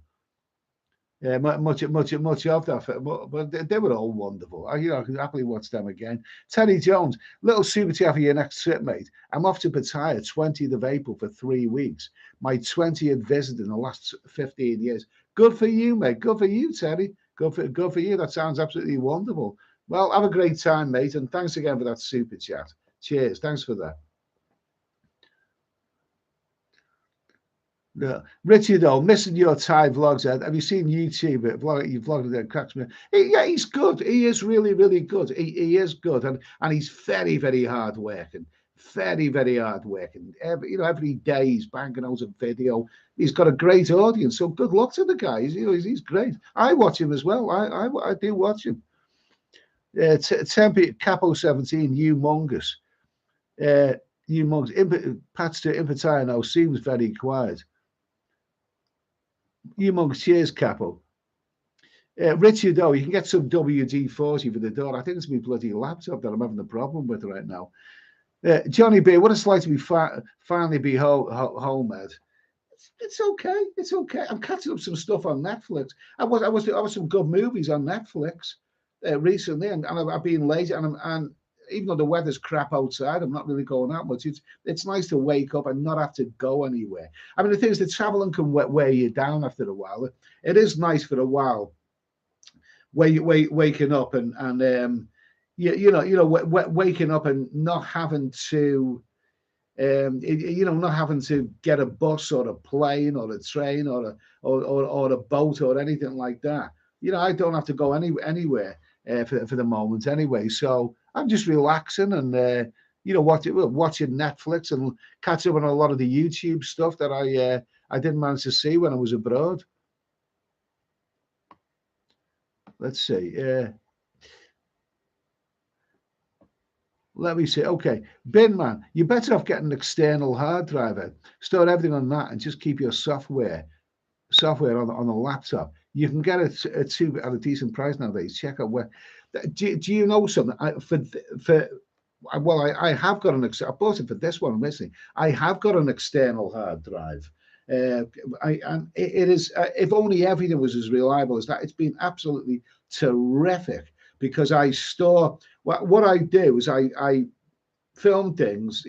Yeah, much of that film. But they were all wonderful. I could happily watch them again. Terry Jones, little super chat for your next trip, mate. I'm off to Pattaya, 20th of April for 3 weeks. My 20th visit in the last 15 years. Good for you, mate. Good for you, Terry. Good for you. That sounds absolutely wonderful. Well, have a great time, mate, and thanks again for that super chat. Cheers. Thanks for that. Yeah. Richard, though, missing your Thai vlogs, Ed. Have you seen YouTube? You vlogged it, cracks me. Yeah, he's good. He is really, really good. He is good, and he's very, very hard working. Very, very hard working. Every day he's banging out a video. He's got a great audience. So good luck to the guy. He's great. I watch him as well. I do watch him. Tempe Capo 17, humongous. Humongous. Patch to Impetire now seems very quiet. Humongous. Cheers, Capo. Richard, though, you can get some WD-40 for the door. I think it's my bloody laptop that I'm having a problem with right now. Johnny B, what it's like to be finally be home, Ed. It's okay. It's okay. I'm catching up some stuff on Netflix. I was some good movies on Netflix recently, and I've been lazy, and even though the weather's crap outside, I'm not really going out much. It's nice to wake up and not have to go anywhere. I mean, the thing is, the traveling can wear you down after a while. It is nice for a while, waking up and waking up and not having to. Not having to get a bus or a plane or a train or a boat or anything like that. I don't have to go anywhere for the moment anyway. So I'm just relaxing and watching Netflix and catch up on a lot of the YouTube stuff that I didn't manage to see when I was abroad. Let's see. Let me see. Okay, Bin Man, you're better off getting an external hard drive. Store everything on that and just keep your software on the laptop. You can get it at a decent price nowadays. Check out where. Do you know something? I have got I bought it for this one. I'm listening. I have got an external hard drive. And it is. If only everything was as reliable as that. It's been absolutely terrific because I store. What I do is I film things.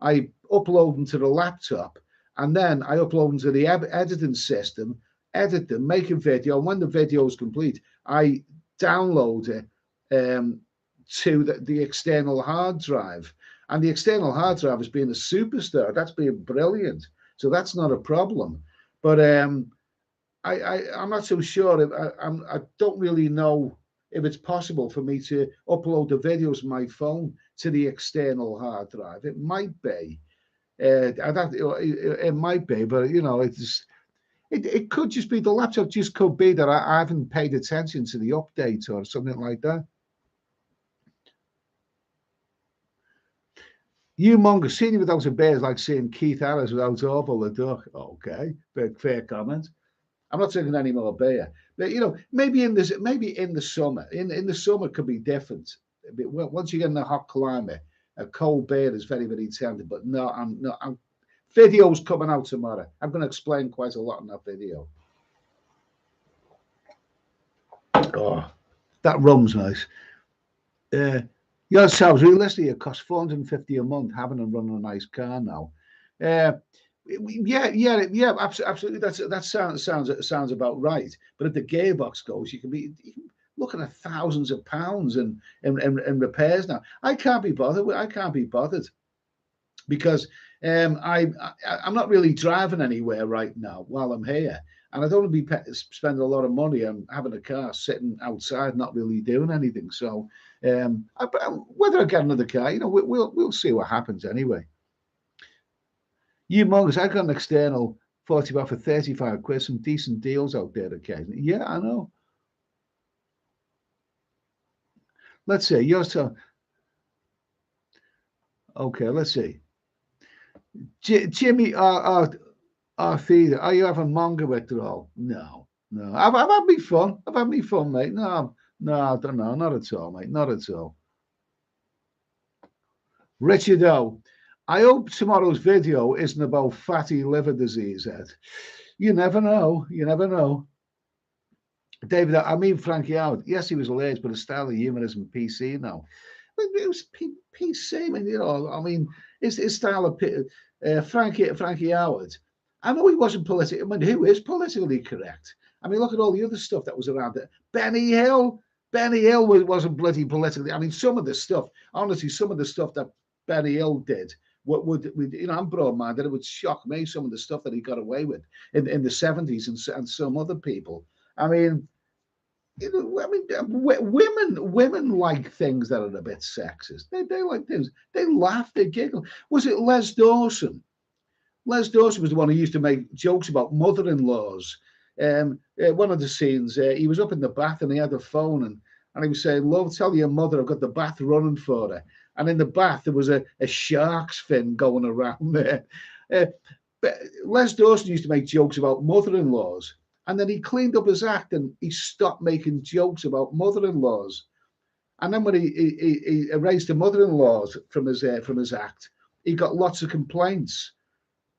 I upload them to the laptop, and then I upload them to the editing system, edit them, make a video. And when the video is complete, I download it to the external hard drive. And the external hard drive has been a superstar. That's been brilliant. So that's not a problem. But I'm not so sure. I don't really know if it's possible for me to upload the videos from my phone to the external hard drive. It might be. It might be, but it could just be the laptop. Just could be that I haven't paid attention to the update or something like that. Humongous. Seeing you without a bear is like seeing Keith Harris without Orville the duck. Okay, fair comment. I'm not drinking any more beer, but maybe in the summer. In the summer, it could be different. Once you get in a hot climate, a cold beer is very, very tempting. But no, I'm video's coming out tomorrow. I'm going to explain quite a lot in that video. Oh, that rum's nice. Yourselves, realistically, it costs $450 a month having and running a nice car now. Yeah, absolutely. That sounds about right. But if the gearbox goes, you can be looking at thousands of pounds in repairs now. I can't be bothered because I'm not really driving anywhere right now while I'm here, and I don't want to be spending a lot of money on having a car sitting outside, not really doing anything. So whether I get another car, we'll see what happens anyway. Humongous. I got an external 40 for 35 quid. Some decent deals out there occasionally. Yeah, I know. Let's see. Okay, let's see. Jimmy Feeder, are you having manga withdrawal? No. I've had me fun. I've had me fun, mate. No, I don't know. Not at all, mate. Not at all. Richard O, I hope tomorrow's video isn't about fatty liver disease, Ed. You never know. You never know. David, I mean Frankie Howard. Yes, he was alleged, but his style of humour isn't PC now. But it was PC. I mean, you know, I mean, his style of Frankie Howard. I know he wasn't politically. I mean, who is politically correct? I mean, look at all the other stuff that was around it. Benny Hill. Benny Hill wasn't bloody politically. I mean, some of the stuff, honestly, some of the stuff that Benny Hill did, what would you know? I'm broad-minded. It would shock me some of the stuff that he got away with in the 70s and some other people. I mean, you know, I mean, women like things that are a bit sexist. They like things. They laugh, they giggle. Was it Les Dawson? Les Dawson was the one who used to make jokes about mother-in-laws. One of the scenes, he was up in the bath and he had a phone and he was saying, "Love, tell your mother I've got the bath running for her." And in the bath there was a shark's fin going around there. But Les Dawson used to make jokes about mother-in-laws. And then he cleaned up his act and he stopped making jokes about mother-in-laws. And then when he erased the mother-in-laws from his act, he got lots of complaints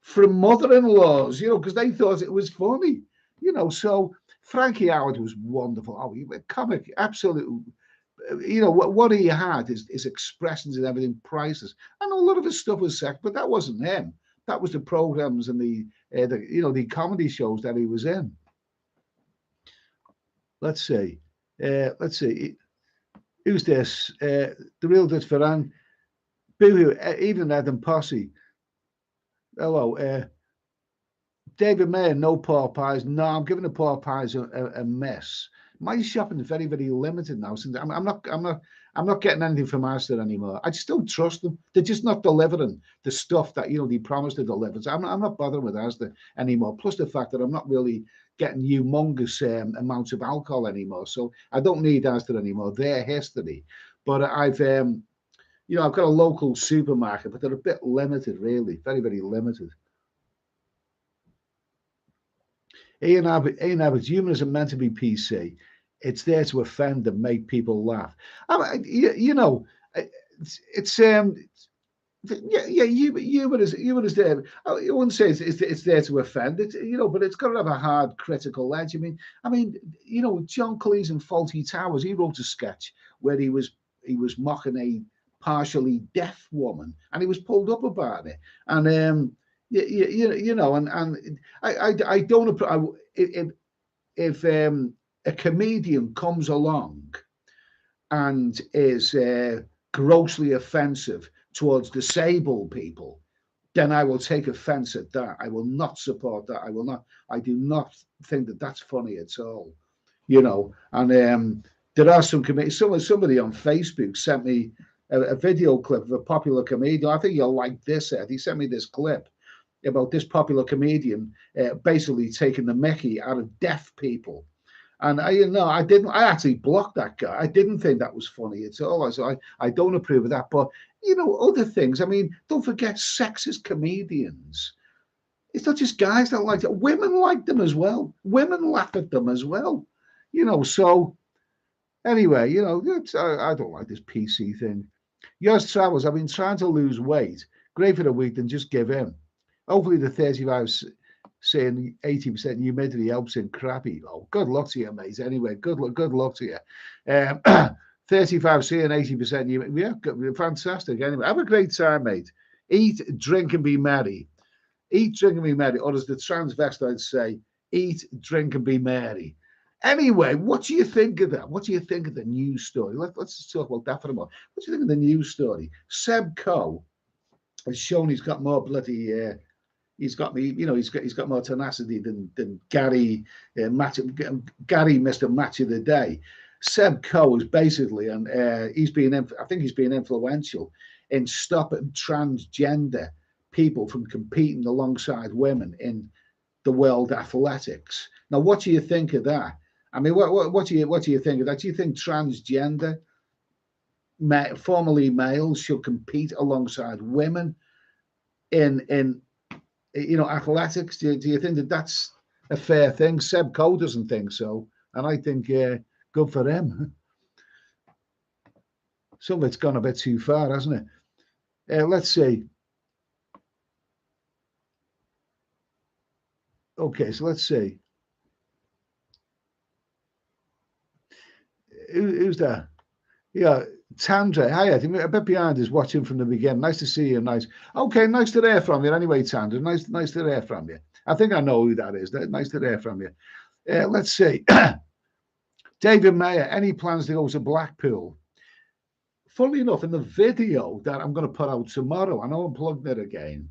from mother-in-laws, you know, because they thought it was funny, you know. So Frankie Howard was wonderful. Oh, he was comic, absolutely. You know what he had, his expressions and everything, priceless. I know a lot of his stuff was sex, but that wasn't him. That was the programs and the you know, the comedy shows that he was in. Let's see. Let's see. Who's this? The real Dutch Ferran. Boohoo. Evening, Ed and Posse. Hello. David Mayer, no pork pies. No, I'm giving the pork pies a miss. My shopping is very, very limited now. Since I'm not getting anything from Asda anymore. I just don't trust them. They're just not delivering the stuff that, you know, they promised to deliver. So I'm not bothering with Asda anymore. Plus the fact that I'm not really getting humongous amounts of alcohol anymore. So I don't need Asda anymore. They're history. But I've you know, I've got a local supermarket, but they're a bit limited, really, very, very limited. Ian Abbott's humor isn't meant to be PC. It's there to offend and make people laugh. You know, it's yeah, humor is there. I wouldn't say it's there to offend. It's, you know, but it's got to have a hard critical edge. I mean, you know, John Cleese in Fawlty Towers, he wrote a sketch where he was mocking a partially deaf woman, and he was pulled up about it. And you know, and I don't if a comedian comes along and is grossly offensive towards disabled people, then I will take offense at that. I will not support that. I will not. I do not think that that's funny at all. You know, and there are some somebody on Facebook sent me a video clip of a popular comedian. I think you'll like this, Ed. He sent me this clip about this popular comedian basically taking the mickey out of deaf people. And I, you know, I didn't. I actually blocked that guy. I didn't think that was funny at all. I don't approve of that. But you know, other things. I mean, don't forget sexist comedians. It's not just guys that like it. Women like them as well. Women laugh at them as well. You know. So anyway, you know, I don't like this PC thing. Yours travels. I've been trying to lose weight. Great for a week, then just give in. Hopefully the 35 saying 80% humidity helps in crappy. Oh, good luck to you, mate. Anyway, good luck to you. 35 saying 80% humidity. Yeah, fantastic. Anyway, have a great time, mate. Eat, drink, and be merry. Eat, drink, and be merry. Or as the transvestites say, eat, drink, and be merry. Anyway, what do you think of that? What do you think of the news story? Let's just talk about that for a moment. What do you think of the news story? Seb Coe has shown he's got more bloody he's got me, you know, he's got more tenacity than Gary Gary Mr. Match of the Day. Seb Coe is basically, and I think he's been influential in stopping transgender people from competing alongside women in the world athletics. Now, what do you think of that? I mean, what do you think of that? Do you think transgender, formerly males, should compete alongside women in you know, athletics? Do you think that that's a fair thing? Seb Coe doesn't think so, and I think good for him. Some of it's gone a bit too far, hasn't it? Let's see. Okay, so let's see. Who's there? Yeah, Tandra. Hi, I bet behind is watching from the beginning. Nice to see you. Nice. Okay, nice to hear from you. Anyway, Tandra, nice to hear from you. I think I know who that is. Nice to hear from you. Let's see. David Mayer, any plans to go to Blackpool? Funnily enough, in the video that I'm going to put out tomorrow, I know I'm plugging it again,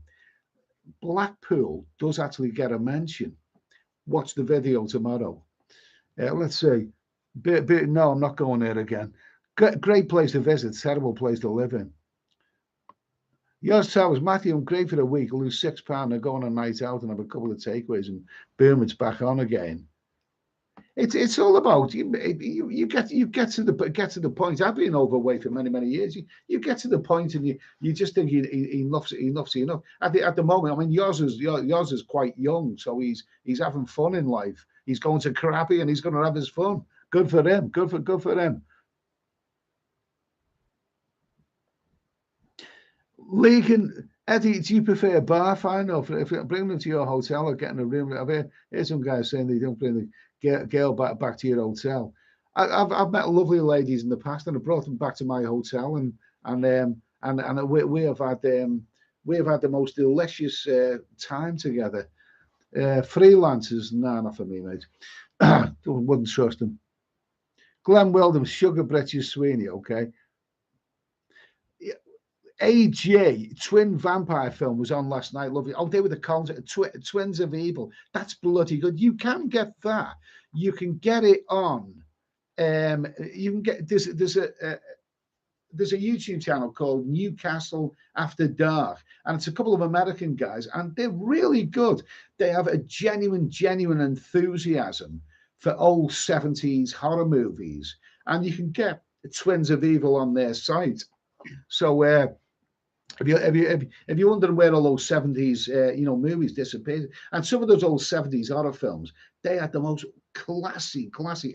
Blackpool does actually get a mention. Watch the video tomorrow. Let's see. No, I'm not going there again. Great place to visit, terrible place to live in. Yours Towers, Matthew, I'm great for a week. I'll lose £6 and go on a night out and have a couple of takeaways and boom, it's back on again. It's all about you get to the point. I've been overweight for many years. You get to the point and you just think enough's enough. At the moment, I mean yours is quite young, so he's having fun in life. He's going to Krabi and he's going to have his fun. Good for him. Good for him. Legan, Eddie, do you prefer a bar fine or if you bring them to your hotel or getting a room? I've heard some guys saying they don't bring the girl back to your hotel. I've met lovely ladies in the past and I brought them back to my hotel and we have had the most delicious time together. Freelancers, nah, not for me, mate. Wouldn't trust them. Glenn Weldon, Sugar Bretches Sweeney, okay. AJ, twin vampire film was on last night. Lovely. Oh, they were the Twins of Evil. That's bloody good. You can get that. You can get it on. You can get there's a YouTube channel called Newcastle After Dark, and it's a couple of American guys, and they're really good. They have a genuine enthusiasm for old 70s horror movies, and you can get Twins of Evil on their site. So if you're wondering where all those 70s movies disappeared, and some of those old 70s horror films, they had the most classy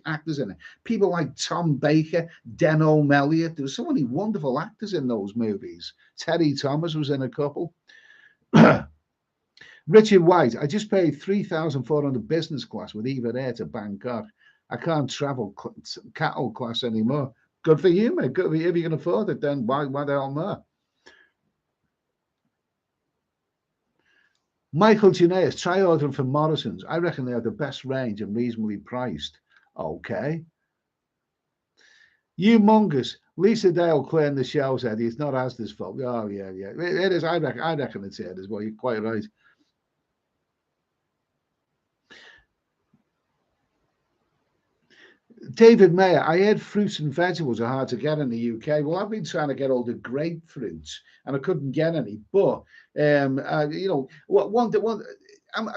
actors in it. People like Tom Baker, Den O'Melliot. There were so many wonderful actors in those movies. Terry Thomas was in a couple. Richard White, I just paid 3,400 business class with Eva Air to Bangkok. I can't travel cattle class anymore. Good for you, mate. Good for you. If you can afford it, then why the hell not? Michael Janaeus, try ordering from Morrison's. I reckon they have the best range and reasonably priced. Okay. Humongous. Lisa Dale clearing the shelves, Eddie. It's not Asda's fault. Oh, yeah. It is. I reckon it's Ed as well. You're quite right. David Mayer, I heard fruits and vegetables are hard to get in the UK. Well, I've been trying to get all the grapefruits and I couldn't get any. But I've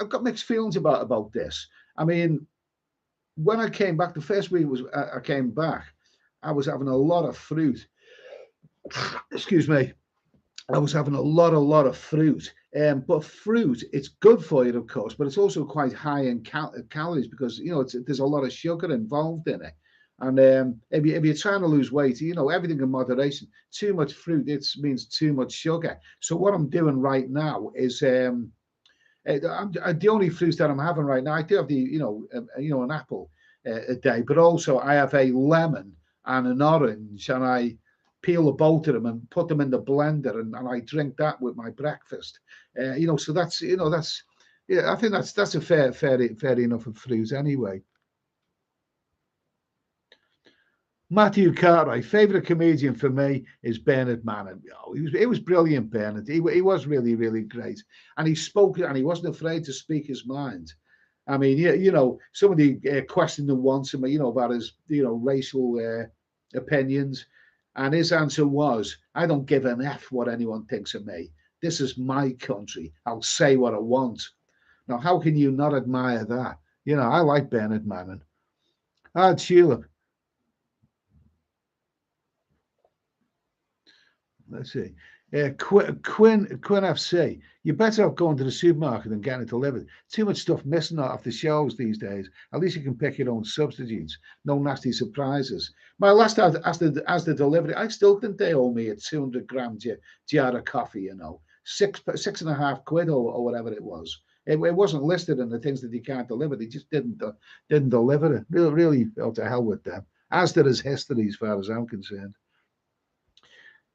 got mixed feelings about this. I mean, when I came back, the first week I came back, I was having a lot of fruit. Excuse me. I was having a lot of fruit. But fruit, it's good for you, of course, but it's also quite high in calories because there's a lot of sugar involved in it. And if you're trying to lose weight, everything in moderation. Too much fruit, it means too much sugar. So what I'm doing right now is the only fruits that I'm having right now. I do have an apple a day, but also I have a lemon and an orange, and I peel both of them and put them in the blender, and I drink that with my breakfast. So that's I think that's a fair enough of fruit anyway. Matthew Cartwright, favorite comedian for me is Bernard Manning. He was brilliant, Bernard. He was really great, and he spoke, and he wasn't afraid to speak his mind. I mean, somebody questioned him once, about his racial opinions. And his answer was, I don't give an F what anyone thinks of me. This is my country. I'll say what I want. Now, how can you not admire that? I like Bernard Manning. Tulip. Let's see. Quinn FC. You're better off going to the supermarket than getting it delivered. Too much stuff missing off the shelves these days. At least you can pick your own substitutes. No nasty surprises. My last as the delivery, I still think they owe me a 200-gram jar of coffee. You know, six and a half quid or whatever it was. It wasn't listed in the things that you can't deliver. They just didn't deliver it. Really, oh, to hell with them. As there is history, as far as I'm concerned.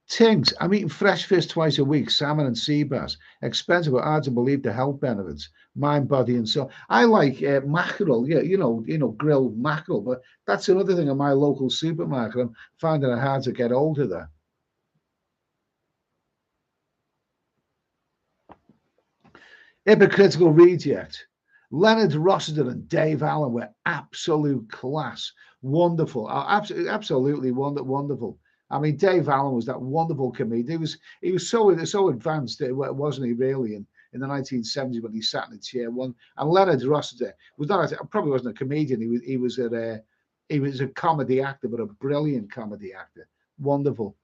Tings, I'm eating fresh fish twice a week, salmon and sea bass. Expensive, but hard to believe the health benefits, mind, body, and soul. I like mackerel, yeah, grilled mackerel, but that's another thing in my local supermarket. I'm finding it hard to get hold of that. Hypocritical reject. Leonard Rossiter and Dave Allen were absolute class. Wonderful. Absolutely wonderful. I mean, Dave Allen was that wonderful comedian. He was so advanced, wasn't he? Really, in the 1970s when he sat in a chair. And Leonard Rossiter was probably wasn't a comedian. He was a comedy actor, but a brilliant comedy actor. Wonderful.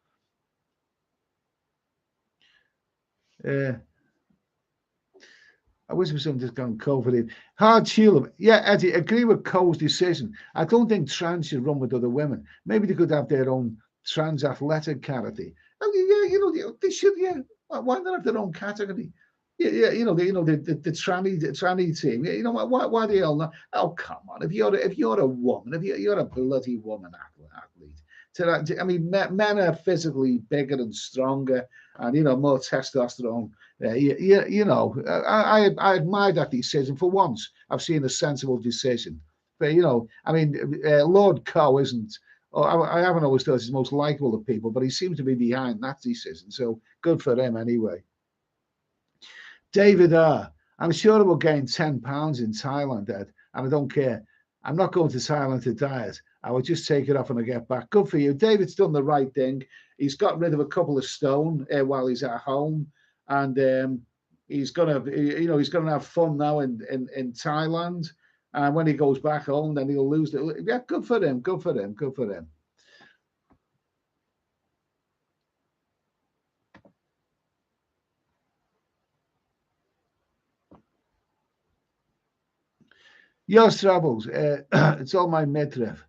I wish for something just gone COVID in. Hard Tulip. Yeah, Eddie, agree with Cole's decision. I don't think trans should run with other women. Maybe they could have their own trans athletic category. Yeah, they should. Yeah, why not have their own category? Yeah, the tranny team. You know why they all not? Oh, come on! If you're a woman, if you're a bloody woman athlete, I mean, men are physically bigger and stronger, and more testosterone. I admire that decision. For once, I've seen a sensible decision. But I mean, Lord Coe isn't. I haven't always thought he's the most likable of people, but he seems to be behind that decision. So good for him anyway. David R. I'm sure I will gain 10 pounds in Thailand, Ed, and I don't care. I'm not going to Thailand to diet. I will just take it off when I get back. Good for you. David's done the right thing. He's got rid of a couple of stone while he's at home, and he's gonna have fun now in Thailand. And when he goes back home, then he'll lose it. Yeah, good for him. Good for him. Good for him. Yours travels. It's all my midriff.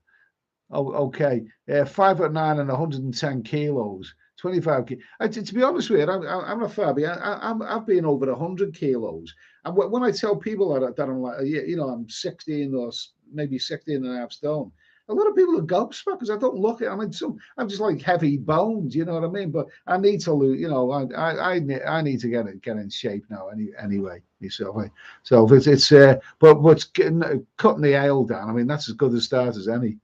Oh, okay. 5'9" and 110 kilos. 25 kilos. To be honest with you, I'm a Fabi. I've been over 100 kilos. And when I tell people that I'm like, I'm 16 or maybe 16 and a half stone, a lot of people are gobsmacked because I don't look it. I mean, I'm just like heavy bones, you know what I mean? But I need to lose, I need to get in shape now anyway. Myself. So it's but what's cutting the ale down? I mean, that's as good a start as any.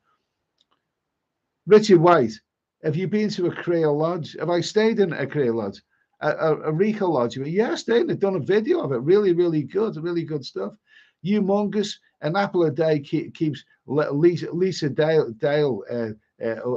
Richard White, have you been to a Creole lodge? Have I stayed in a Creole lodge? A Rica lodge? Yeah, I stayed. They've done a video of it. Really, really good stuff. Humongous. An apple a day keeps Lisa Dale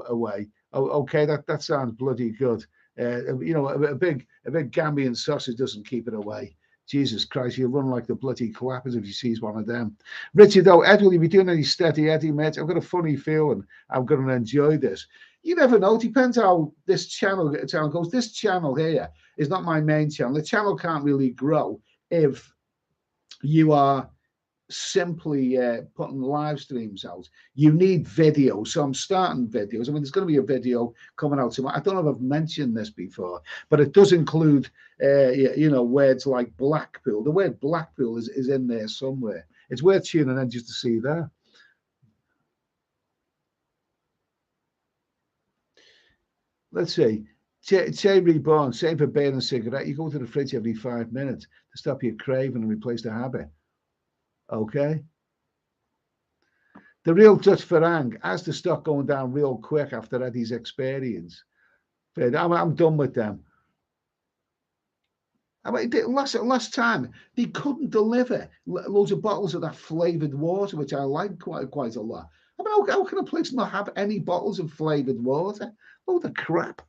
away. Oh, okay, that sounds bloody good. A big Gambian sausage doesn't keep it away. Jesus Christ, he'll run like the bloody clappers if he sees one of them. Richard, though, Ed, will you be doing any steady Eddie, mate? I've got a funny feeling I'm going to enjoy this. You never know. It depends how this channel goes. This channel here is not my main channel. The channel can't really grow if you are simply putting live streams out. You need video, so I'm starting videos. I mean, there's going to be a video coming out tomorrow. I don't know if I've mentioned this before, but it does include words like Blackpool. The word Blackpool is in there somewhere. It's worth tuning in just to see that. Let's see. Jay Reborn, same for beer and cigarette. You go to the fridge every 5 minutes to stop your craving and replace the habit. Okay. The real Dutch Farang has the stock going down real quick after Eddie's experience. But I'm done with them. I mean, last time they couldn't deliver loads of bottles of that flavored water, which I like quite a lot. I mean, how can a place not have any bottles of flavored water? Load of crap.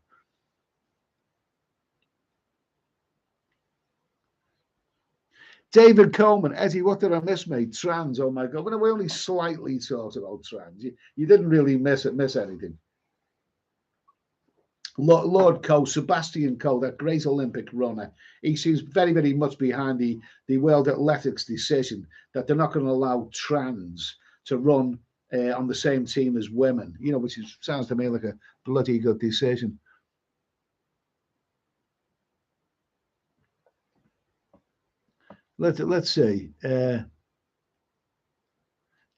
David Coleman, Eddie, what did I miss, mate? Trans, oh my God. When we only slightly talked about trans. You didn't really miss anything. Lord Coe, Sebastian Coe, that great Olympic runner, he seems very, very much behind the World Athletics decision that they're not going to allow trans to run on the same team as women, you know, which sounds to me like a bloody good decision. Let's see.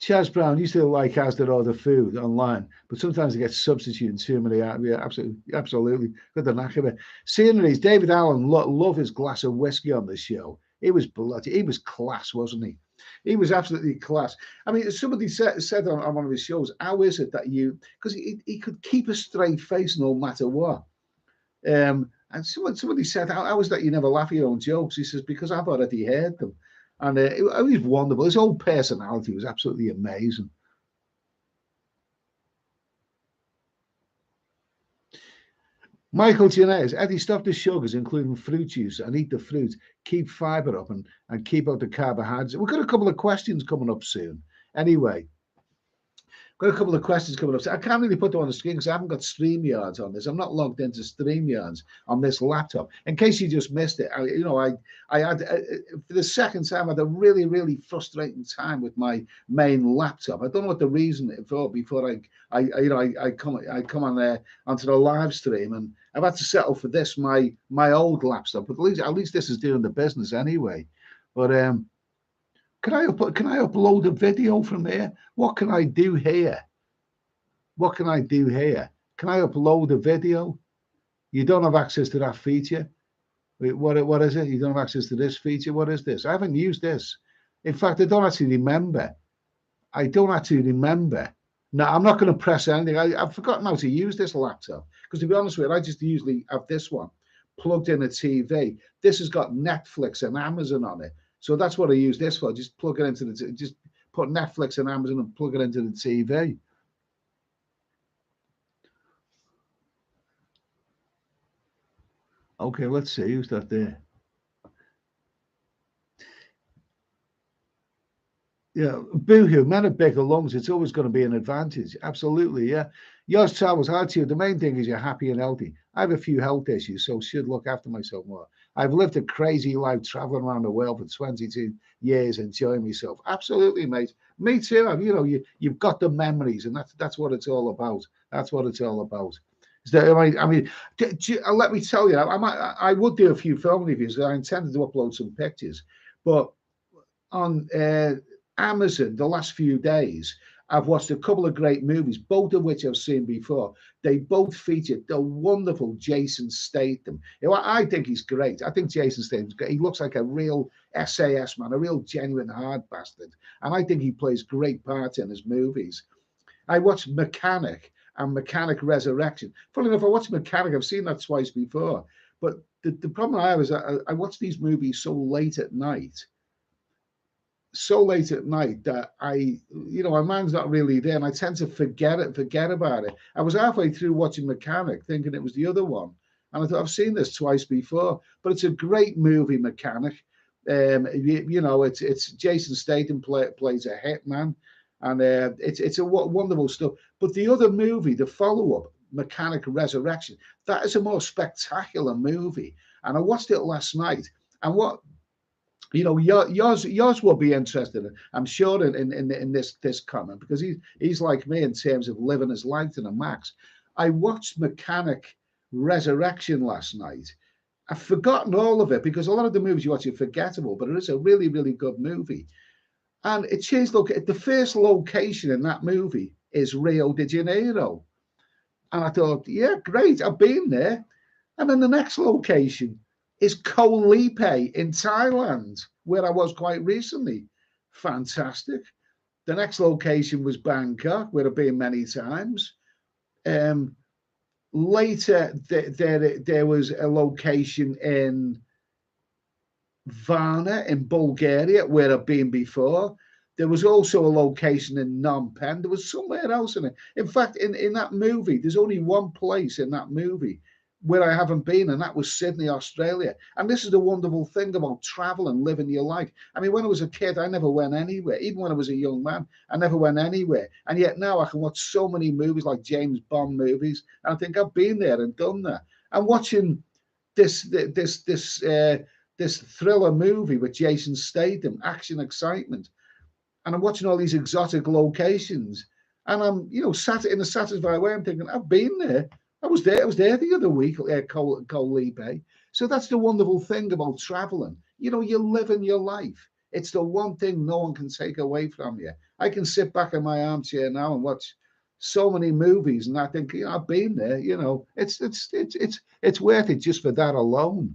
Chaz Brown used to like Asda order food online, but sometimes they get substituted too many. Yeah, absolutely. Got the knack of it. Sceneries. David Allen, love his glass of whiskey on the show. He was bloody. He was class, wasn't he? He was absolutely class. I mean, somebody said on one of his shows, how is it that you? Because he could keep a straight face no matter what. And somebody said, how is that you never laugh at your own jokes? He says, because I've already heard them. And it was wonderful. His whole personality was absolutely amazing. Michael Jeanette, Eddie, stop the sugars, including fruit juice, and eat the fruit. Keep fiber up and keep out the carbohydrates. We've got a couple of questions coming up soon. Anyway, got a couple of questions coming up. So I can't really put them on the screen because I haven't got StreamYards on this. I'm not logged into StreamYards on this laptop. In case you just missed it, I had for the second time I had a really, really frustrating time with my main laptop. I don't know what the reason for before I come on there onto the live stream, and I've had to settle for this my old laptop. But at least this is doing the business anyway. But Can I upload a video from here? What can I do here? What can I do here? Can I upload a video? You don't have access to that feature. Wait, what is it? You don't have access to this feature. What is this? I haven't used this. In fact, I don't actually remember. No, I'm not going to press anything. I've forgotten how to use this laptop because, to be honest with you, I just usually have this one plugged in a TV. This has got Netflix and Amazon on it. So that's what I use this for. Just plug it into just put Netflix and Amazon and plug it into the TV. Okay, let's see who's that there. Yeah, boohoo, men are bigger lungs. It's always going to be an advantage. Absolutely, yeah. Yours travels hard to you. The main thing is you're happy and healthy. I have a few health issues, so should look after myself more. I've lived a crazy life traveling around the world for 22 years, enjoying myself. Absolutely, mate. Me too. You've got the memories, and that's what it's all about. That's what it's all about. Let me tell you, I would do a few film reviews. I intended to upload some pictures, but on Amazon the last few days, I've watched a couple of great movies, both of which I've seen before. They both featured the wonderful Jason Statham. I think he's great. I think Jason Statham's great. He looks like a real SAS man, a real genuine hard bastard. And I think he plays great parts in his movies. I watched Mechanic and Mechanic Resurrection. Funny enough, I watched Mechanic. I've seen that twice before. But the problem I have is I watch these movies so late at night that my mind's not really there, and I tend to forget about it. I was halfway through watching Mechanic, thinking it was the other one, and I thought I've seen this twice before. But it's a great movie, Mechanic. It's Jason Statham plays a hitman, and it's a wonderful stuff. But the other movie, the follow-up, Mechanic Resurrection, that is a more spectacular movie, and I watched it last night. And what yours will be interested in, I'm sure, in this comment, because he's like me in terms of living his life to the max. I watched Mechanic Resurrection last night. I've forgotten all of it because a lot of the movies you watch are forgettable, but it is a really, really good movie. And it changed. Look, the first location in that movie is Rio de Janeiro. And I thought, yeah, great, I've been there. And then the next location is Koh Lipe in Thailand, where I was quite recently. Fantastic. The next location was Bangkok, where I've been many times. Later, there was a location in Varna in Bulgaria, where I've been before. There was also a location in Phnom Penh. There was somewhere else in it. In fact, in that movie, there's only one place in that movie where I haven't been, and that was Sydney, Australia. And this is the wonderful thing about travel and living your life. I mean, when I was a kid, I never went anywhere. Even when I was a young man, I never went anywhere. And yet now I can watch so many movies, like James Bond movies, and I think I've been there and done that. I'm watching this thriller movie with Jason Statham, action excitement, and I'm watching all these exotic locations, and I'm, sat in a satisfied way. I'm thinking, I've been there. I was there. I was there the other week at Coley Bay. So that's the wonderful thing about traveling. You're living your life. It's the one thing no one can take away from you. I can sit back in my armchair now and watch so many movies, and I think, I've been there. It's worth it just for that alone.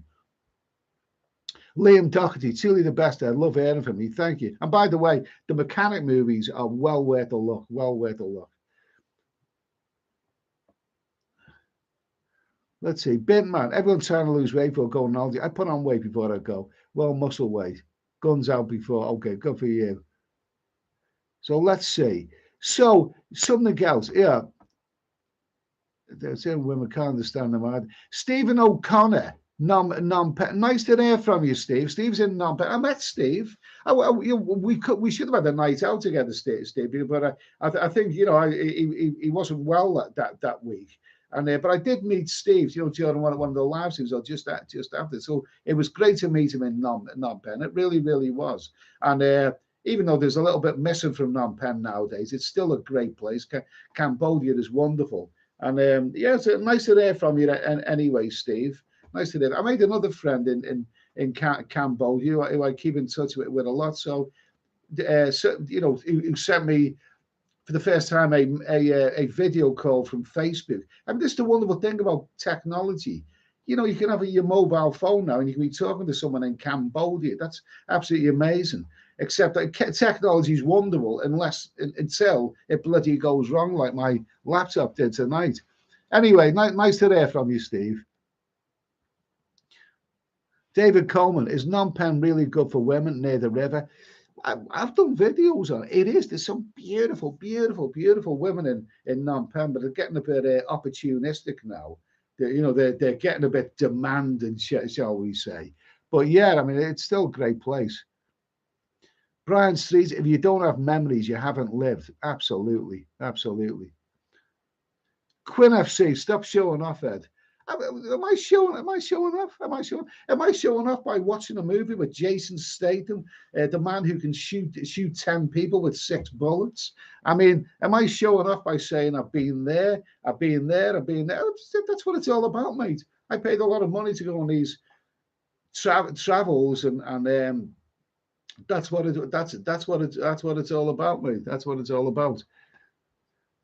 Liam Doherty, truly the best. I love hearing from you. Thank you. And by the way, the Mechanic movies are well worth a look. Well worth a look. Let's see. Bintman, everyone's trying to lose weight before going on holiday. I put on weight before I go. Well, muscle weight. Guns out before. Okay, good for you. So let's see. So something else. Yeah. There's women can't understand them. Stephen O'Connor. Nice to hear from you, Steve. Steve's in Nom Pen. I met Steve. We should have had a night out together, Steve. But I think he wasn't well that week. And but I did meet Steve, during one of the live streams or just after. So it was great to meet him in Nom Pen. It really, really was. And even though there's a little bit missing from Nom Pen nowadays, it's still a great place. Cambodia is wonderful. And it's nice to hear from you anyway, Steve. Nice to hear. I made another friend in Cambodia who I keep in touch with a lot. So, who sent me for the first time a video call from Facebook. And this is the wonderful thing about technology. You can have your mobile phone now and you can be talking to someone in Cambodia. That's absolutely amazing. Except that technology is wonderful until it bloody goes wrong, like my laptop did tonight. Anyway, nice to hear from you, Steve. David Coleman, is Phnom Penh really good for women near the river? I've done videos on it. It is. There's some beautiful, beautiful, beautiful women in Phnom Penh, but they're getting a bit opportunistic now. They're getting a bit demanding, shall we say. But yeah, I mean, it's still a great place. Brian Street, if you don't have memories, you haven't lived. Absolutely, absolutely. Quinn FC, stop showing off, Ed. Am I showing off? Am I showing off by watching a movie with Jason Statham, the man who can shoot 10 people with 6 bullets? I mean, am I showing off by saying I've been there? I've been there. That's what it's all about, mate. I paid a lot of money to go on these travels, and that's what it's all about, mate. That's what it's all about.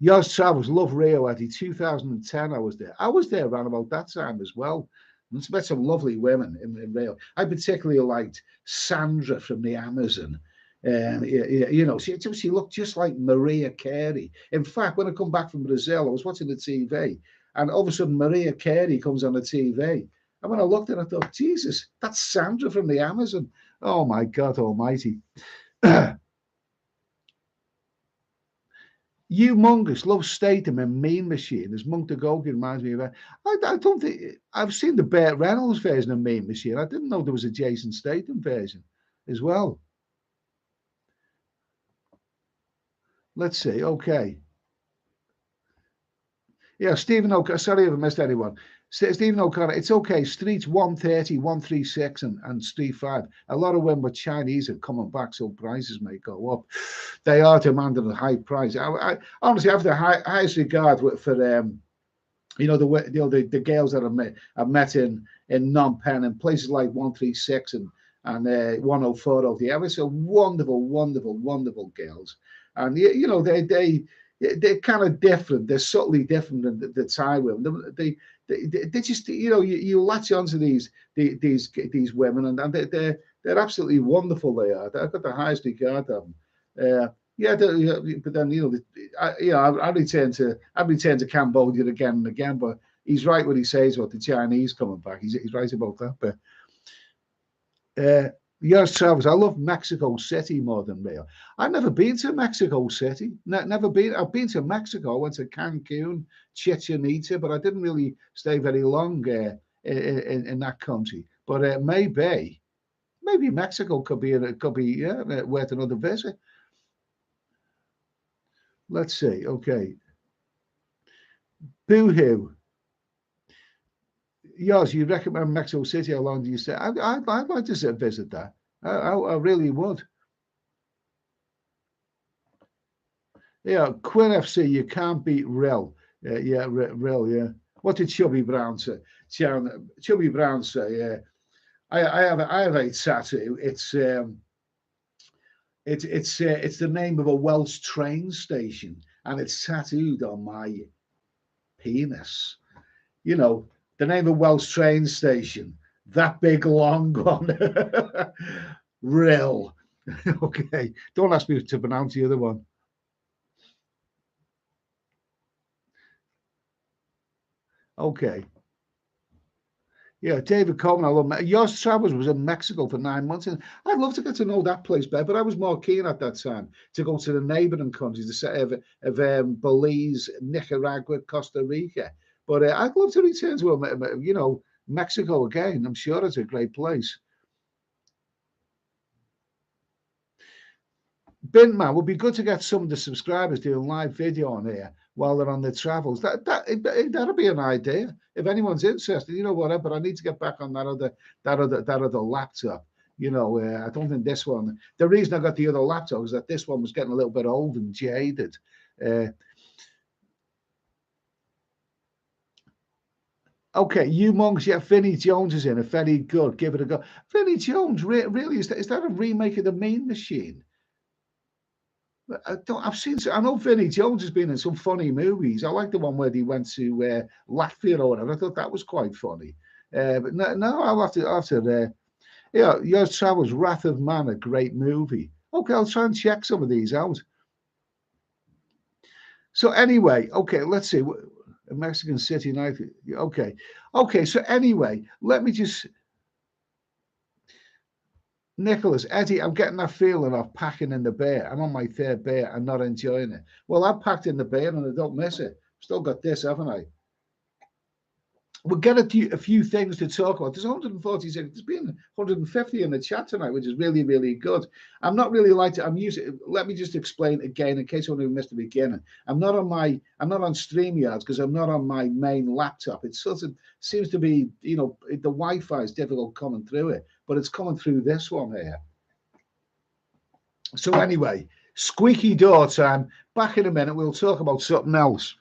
Yours Travels, love Rio, Eddie. 2010, I was there. I was there around about that time as well. And met some lovely women in Rio. I particularly liked Sandra from the Amazon. She looked just like Maria Carey. In fact, when I come back from Brazil, I was watching the TV, and all of a sudden Maria Carey comes on the TV. And when I looked at it, I thought, Jesus, that's Sandra from the Amazon. Oh, my God almighty. Humongous, love Statham and Mean Machine. As Monk the Gogi reminds me of that. I don't think I've seen the Burt Reynolds version of Mean Machine. I didn't know there was a Jason Statham version as well. Let's see. Okay. Yeah, Stephen O'Connor. Sorry if I missed anyone. Stephen O'Connor, it's okay. Streets 130, 136, and Street 5. A lot of women with Chinese are coming back, so prices may go up. They are demanding a high price. I honestly have the highest regard for the girls that I've met in Phnom Penh and places like 136 and 104 over the average. So wonderful, wonderful, wonderful girls, and they're kind of different. They're subtly different than the Thai women. They just you latch onto these women, and they're absolutely wonderful. They are. I've got the highest regard of them. But then I return to Cambodia again and again. But he's right when he says about the Chinese coming back. He's right about that. But Yours travels. I love Mexico City more than Rio. I've never been to Mexico City. Never been. I've been to Mexico. I went to Cancun, Chichen Itza, but I didn't really stay very long in that country. But maybe Mexico could be yeah, worth another visit. Let's see. Okay, Boohoo. Yours, you recommend Mexico City? How long do you stay? I'd like to visit that. I really would. Yeah, Quinn FC, you can't beat Rill. Yeah, Rill, yeah. What did Chubby Brown say? Chubby Brown say, yeah. I have a tattoo. It's the name of a Welsh train station, and it's tattooed on my penis. You know, the name of Welsh train station, that big long one. Rill. Okay. Don't ask me to pronounce the other one. Okay. Yeah, David Coleman. I love Yours Travels was in Mexico for 9 months, and I'd love to get to know that place better. But I was more keen at that time to go to the neighboring countries, the set of Belize, Nicaragua, Costa Rica. But I'd love to return to Mexico again. I'm sure it's a great place. Bintman, would be good to get some of the subscribers doing live video on here while they're on their travels. That'd be an idea. If anyone's interested, whatever. But I need to get back on that other laptop. I don't think this one. The reason I got the other laptop is that this one was getting a little bit old and jaded. Uh, okay, you monks, yeah, Vinnie Jones is in it. Very good. Give it a go. Vinnie Jones, really, is that a remake of the Mean Machine? I've seen. I know Vinnie Jones has been in some funny movies. I like the one where he went to Latvia or whatever. I thought that was quite funny. But no, I'll have to. Yeah, Yours Travels, Wrath of Man, a great movie. Okay, I'll try and check some of these out. So anyway, okay, let's see. A Mexican City Night. Okay, okay. So anyway, let me just Nicholas, Eddie, I'm getting that feeling of packing in the beer. I'm on my third beer and not enjoying it. Well, I've packed in the beer and I don't miss it. Still got this, haven't I? We'll get a few things to talk about. There's 146. There's been 150 in the chat tonight, which is really, really good. I'm not really like to. I'm using. Let me just explain again in case anyone missed the beginning. I'm not on StreamYard because I'm not on my main laptop. It sort of seems to be, the Wi-Fi is difficult coming through it, but it's coming through this one here. So anyway, squeaky door time. Back in a minute. We'll talk about something else.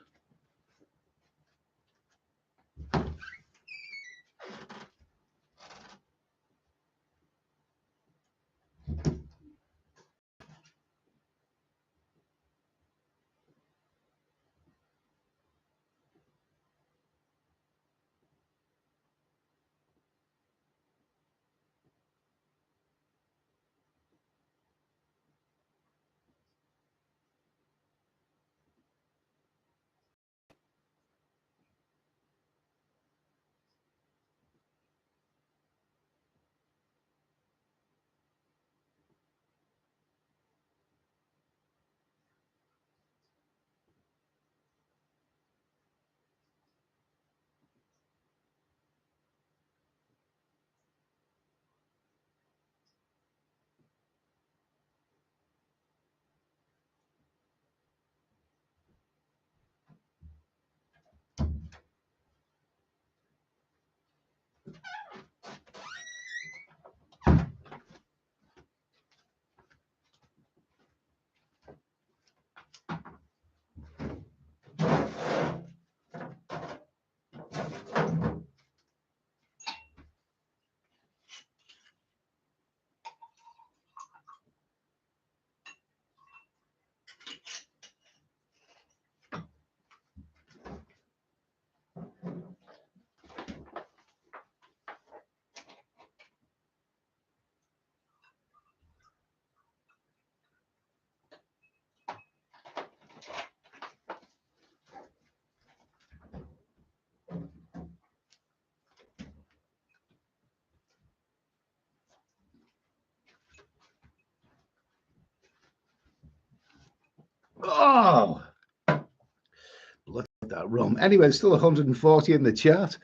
rum. Anyway, there's still 140 in the chat.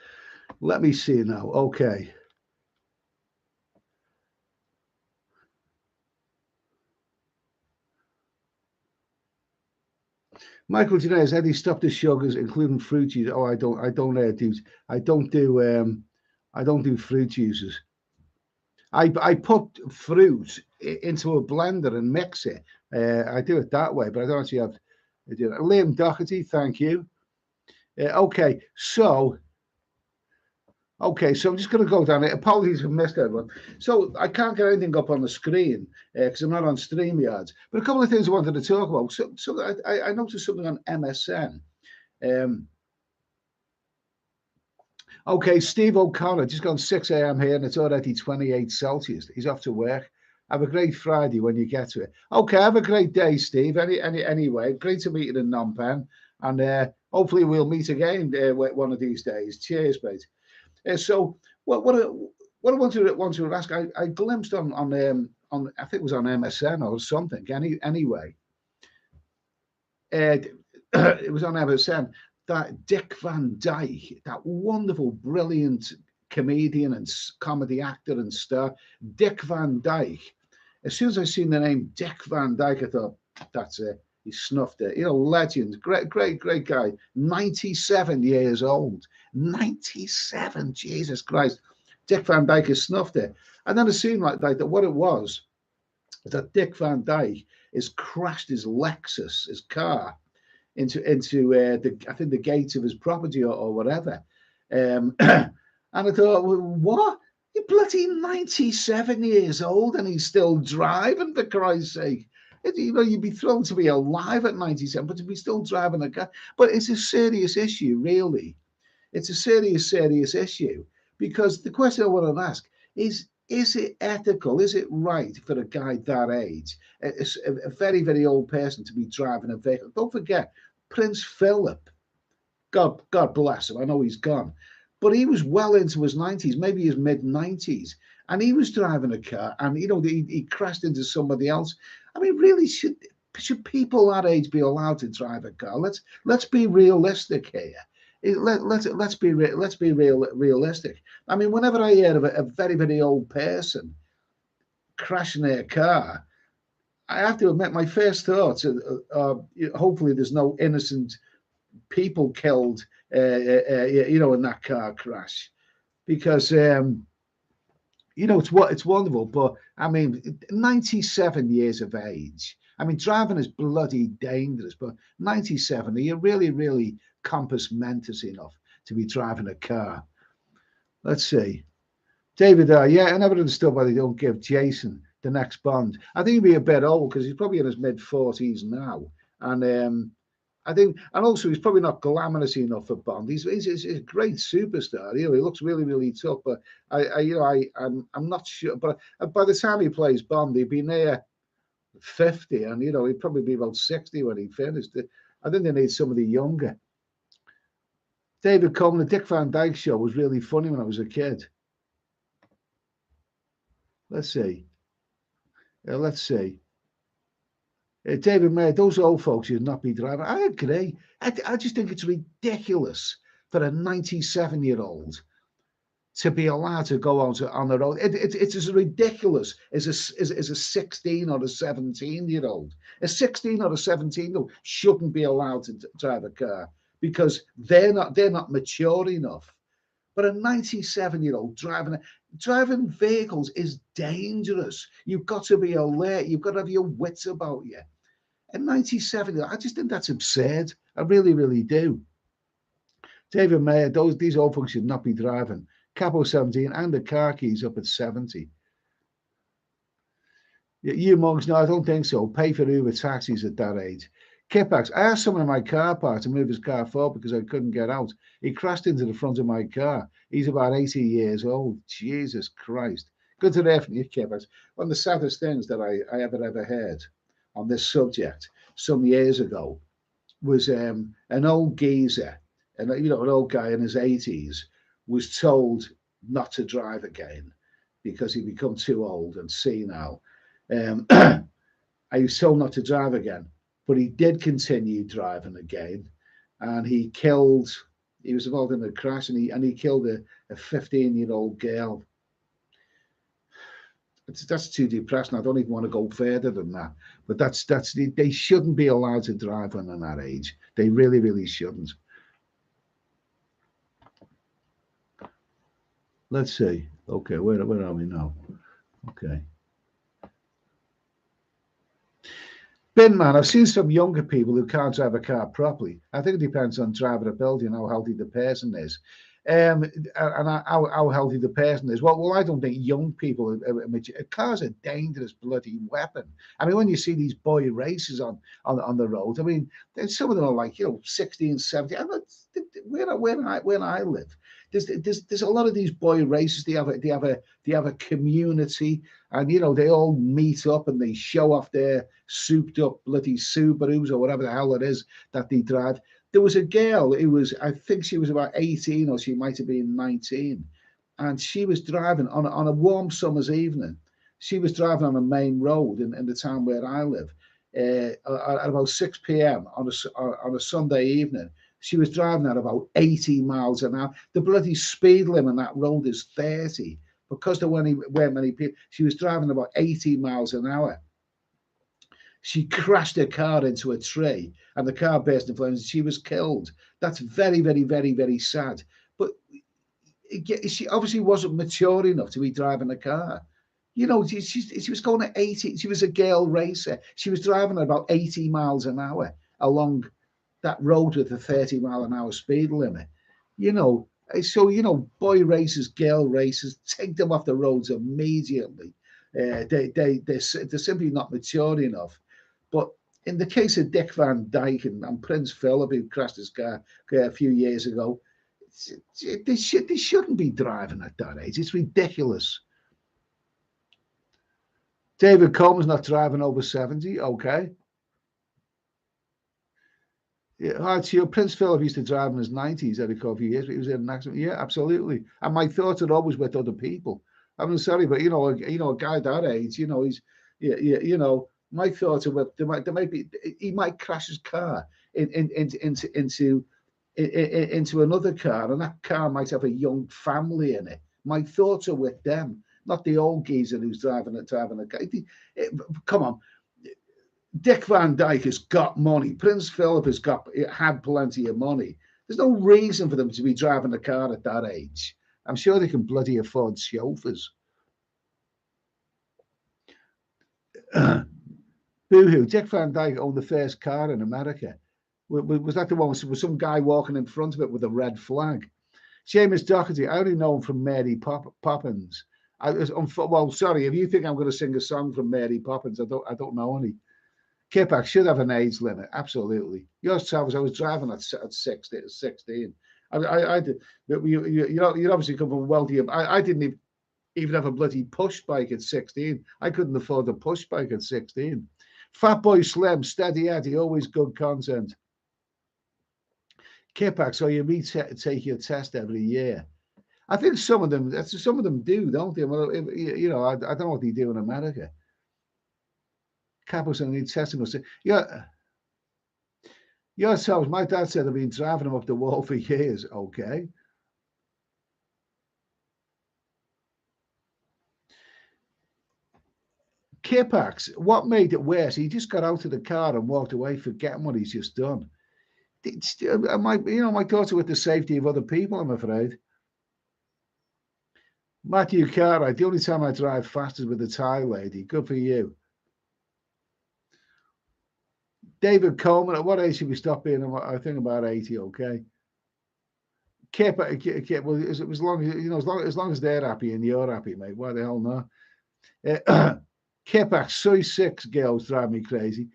Let me see now. Okay. Michael Janae, Eddie, stop the sugars, including fruit juice. Oh, I don't do fruit juices. I put fruit into a blender and mix it. I do it that way, but I don't actually have. Liam Doherty, thank you. Okay, so I'm just going to go down it. Apologies for missed everyone. So I can't get anything up on the screen because I'm not on StreamYard. But a couple of things I wanted to talk about. So I noticed something on MSN. Okay, Steve O'Connor, just gone 6 a.m. here and it's already 28 Celsius. He's off to work. Have a great Friday when you get to it. Okay, have a great day, Steve. Anyway, great to meet you in Phnom Penh. And hopefully we'll meet again one of these days. Cheers, mate. So what I want to ask, I glimpsed on I think it was on MSN or something. Anyway, it was on MSN that Dick Van Dyke, that wonderful, brilliant comedian and comedy actor and star, Dick Van Dyke. As soon as I seen the name Dick Van Dyke, I thought that's it. He snuffed it. Legend, great guy. 97 years old. 97, Jesus Christ. Dick Van Dyke has snuffed it. And then it seemed like that what it was that Dick Van Dyke has crashed his Lexus, his car, into I think the gates of his property or whatever. And I thought, well, what? You're bloody 97 years old and he's still driving, for Christ's sake. You'd be thrilled to be alive at 97, but to be still driving a car. But it's a serious issue, really. It's a serious issue, because the question I want to ask is it ethical? Is it right for a guy that age, a very, very old person, to be driving a vehicle? Don't forget, Prince Philip, God bless him, I know he's gone, but he was well into his 90s, maybe his mid-90s, and he was driving a car, and he crashed into somebody else. I mean, really, should people that age be allowed to drive a car? Let's be realistic here. Let's be realistic. I mean, whenever I hear of a very, very old person crashing their car, I have to admit my first thoughts are hopefully there's no innocent people killed, in that car crash, because it's wonderful, but I mean, 97 years of age. I mean, driving is bloody dangerous, but 97, are you really, really compass mentis enough to be driving a car? Let's see. David, yeah, I never understood why they don't give Jason the next Bond. I think he'd be a bit old because he's probably in his mid-40s now. And I think, and also he's probably not glamorous enough for Bond. He's a great superstar. He looks really, really tough. But I'm not sure. But by the time he plays Bond, he'd be near 50, and he'd probably be about 60 when he finished. I think they need somebody younger. David Coleman, the Dick Van Dyke Show was really funny when I was a kid. Let's see. David Mayer, those old folks should not be driving. I agree. I just think it's ridiculous for a 97-year-old to be allowed to go on the road. It's as ridiculous as a 16 or a 17-year-old. A 16 or a 17-year-old shouldn't be allowed to drive a car because they're not mature enough. But a 97-year-old driving vehicles is dangerous. You've got to be alert. You've got to have your wits about you. A 97-year-old, I just think that's absurd. I really, really do. David Mayer, these old folks should not be driving. Capo 17 and the car keys up at 70. You monks, no, I don't think so. Pay for Uber taxis at that age. Kitbacks, I asked someone in my car park to move his car forward because I couldn't get out. He crashed into the front of my car. He's about 80 years old. Jesus Christ. Good to hear from you, Kitbacks. One of the saddest things that I ever heard on this subject some years ago was an old geezer, and an old guy in his 80s was told not to drive again because he'd become too old and senile. I was told not to drive again, but he did continue driving again. and he was involved in a crash, and he killed a 15-year-old girl. That's too depressing. I don't even want to go further than that. But they shouldn't be allowed to drive when they're that age. They really, really shouldn't. Let's see. Okay, where are we now? Okay. Bin man, I've seen some younger people who can't drive a car properly. I think it depends on drivability and how healthy the person is. And how healthy the person is. Well, I don't think young people. Cars are a dangerous bloody weapon. I mean, when you see these boy races on the road, I mean, some of them are like 16, 17. Where I live, there's a lot of these boy races. They have a community, and they all meet up and they show off their souped up bloody Subarus or whatever the hell it is that they drive. There was a girl who I think she was about 18, or she might have been 19, and she was driving on a warm summer's evening. She was driving on a main road in the town where I live at about 6 p.m. on a Sunday evening. She was driving at about 80 miles an hour. The bloody speed limit on that road is 30. Because there weren't many people, she was driving about 80 miles an hour. She crashed her car into a tree and the car burst into flames. She was killed. That's very, very, very, very sad. But she obviously wasn't mature enough to be driving a car. She was going at 80. She was a girl racer. She was driving at about 80 miles an hour along that road with a 30-mile-an-hour speed limit. So, boy racers, girl racers, take them off the roads immediately. They're simply not mature enough. But in the case of Dick Van Dyke and Prince Philip, who crashed his car a few years ago, they shouldn't be driving at that age. It's ridiculous. David Coleman's not driving over 70. Okay. Yeah, Prince Philip used to drive in his 90s, I recall a few years, but he was in an accident. Yeah, absolutely. And my thoughts are always with other people. I'm sorry, but a guy that age, my thoughts are with he might crash his car into another car, and that car might have a young family in it. My thoughts are with them, not the old geezer who's driving a car. Come on. Dick Van Dyke has got money. Prince Philip had plenty of money. There's no reason for them to be driving a car at that age. I'm sure they can bloody afford chauffeurs. Boo-hoo. Dick Van Dyke owned the first car in America. Was that the one with some guy walking in front of it with a red flag? Seamus Doherty, I only know him from Mary Poppins. Well, sorry, if you think I'm going to sing a song from Mary Poppins, I don't know any. Kipak should have an age limit, absolutely. Yours, Travis, I was driving at 16. I did. You obviously come from wealthy. I didn't even have a bloody push bike at 16. I couldn't afford a push bike at 16. Fatboy Slim, steady Eddie, always good content. Kipak, so you retake your test every year. I think some of them do, don't they? Well, I don't know what they do in America. Capos need testing us. Yeah. Yourselves, my dad said I've been driving him up the wall for years. Okay. Kipax, what made it worse? He just got out of the car and walked away, forgetting what he's just done. My thoughts are with the safety of other people, I'm afraid. Matthew Cartwright, the only time I drive fast is with the Thai lady. Good for you. David Coleman, at what age should we stop being? I think about 80. Okay. Well, as long as they're happy and you're happy, mate. Why the hell not? Kipak, soy 6 girls drive me crazy.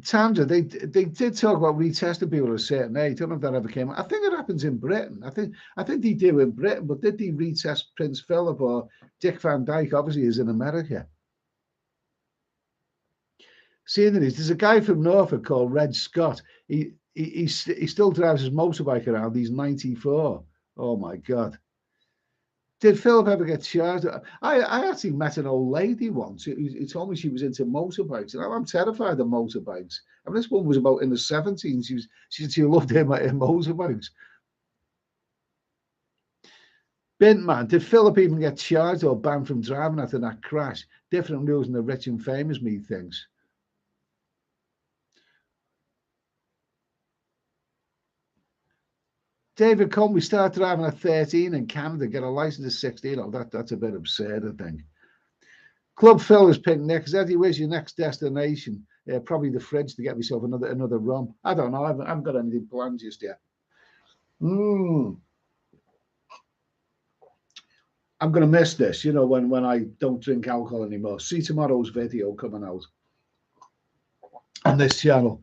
Tandra, they did talk about retesting people at a certain age. I don't know if that ever came. I think it happens in Britain. I think they do in Britain, but did they retest Prince Philip or Dick Van Dyke? Obviously, is in America. See, there's a guy from Norfolk called Red Scott. He still drives his motorbike around. He's 94. Oh my God. Did Philip ever get charged? I actually met an old lady once who told me she was into motorbikes, and I'm terrified of motorbikes. I mean, this one was about in the 17s. She loved him in motorbikes. Bintman, did Philip even get charged or banned from driving after that crash? Different rules than the rich and famous, methinks. David Cohn, we start driving at 13 in Canada, get a license at 16. Oh, that's a bit absurd, I think. Club Phil has picked Nick. Eddie, where's your next destination? Probably the fridge to get myself another rum. I don't know. I haven't got anything planned just yet. I'm going to miss this, when I don't drink alcohol anymore. See tomorrow's video coming out on this channel.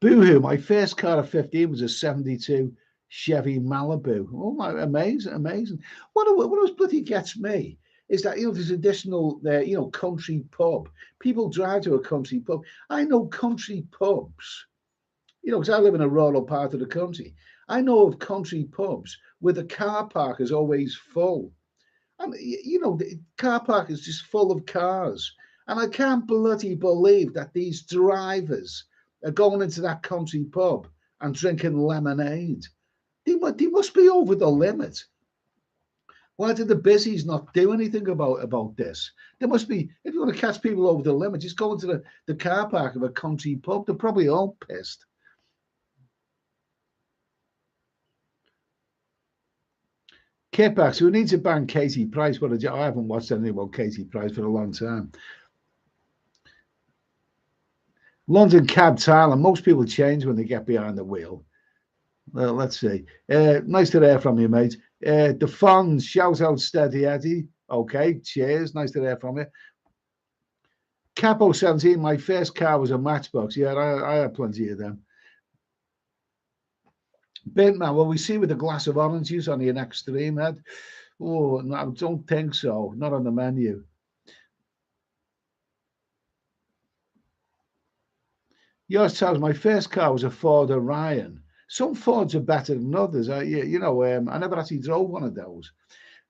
Boohoo, my first car at 15 was a 72 Chevy Malibu. Oh my, amazing. What always bloody gets me is that, there's additional, country pub. People drive to a country pub. I know country pubs, because I live in a rural part of the country. I know of country pubs where the car park is always full. And, the car park is just full of cars. And I can't bloody believe that these drivers are going into that country pub and drinking lemonade. They must be over the limit. Why did the busies not do anything about this? There must be, if you want to catch people over the limit, just go into the car park of a country pub. They're probably all pissed. Kitbacks, who needs to ban Katie Price? But I haven't watched anything about Katie Price for a long time. London Cab Thailand, most people change when they get behind the wheel. Let's see. Nice to hear from you, mate. The Fonz, shout out Steady Eddie. Okay, cheers. Nice to hear from you. Capo 17, my first car was a Matchbox. Yeah, I had plenty of them. Bintman, will we see with a glass of orange juice on your next stream, Ed? Oh, no, I don't think so. Not on the menu. Yours tells my first car was a Ford Orion. Some Fords are better than others. I never actually drove one of those.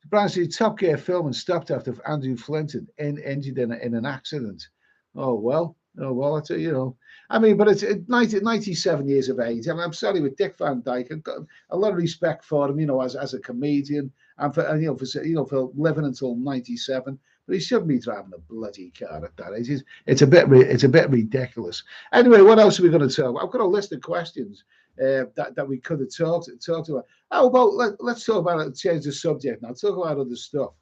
Brian said Top Gear film and stopped after Andrew Flint injured in an accident. Oh well, I tell you, I mean, but it's 97 years of age. I mean, I'm sorry with Dick Van Dyke. I've got a lot of respect for him, as a comedian and for living until 97. But he shouldn't be driving a bloody car at that age. It's a bit ridiculous. Anyway, what else are we going to talk about? I've got a list of questions that we could have talked about. How about let's talk about it, change the subject now. Talk about other stuff.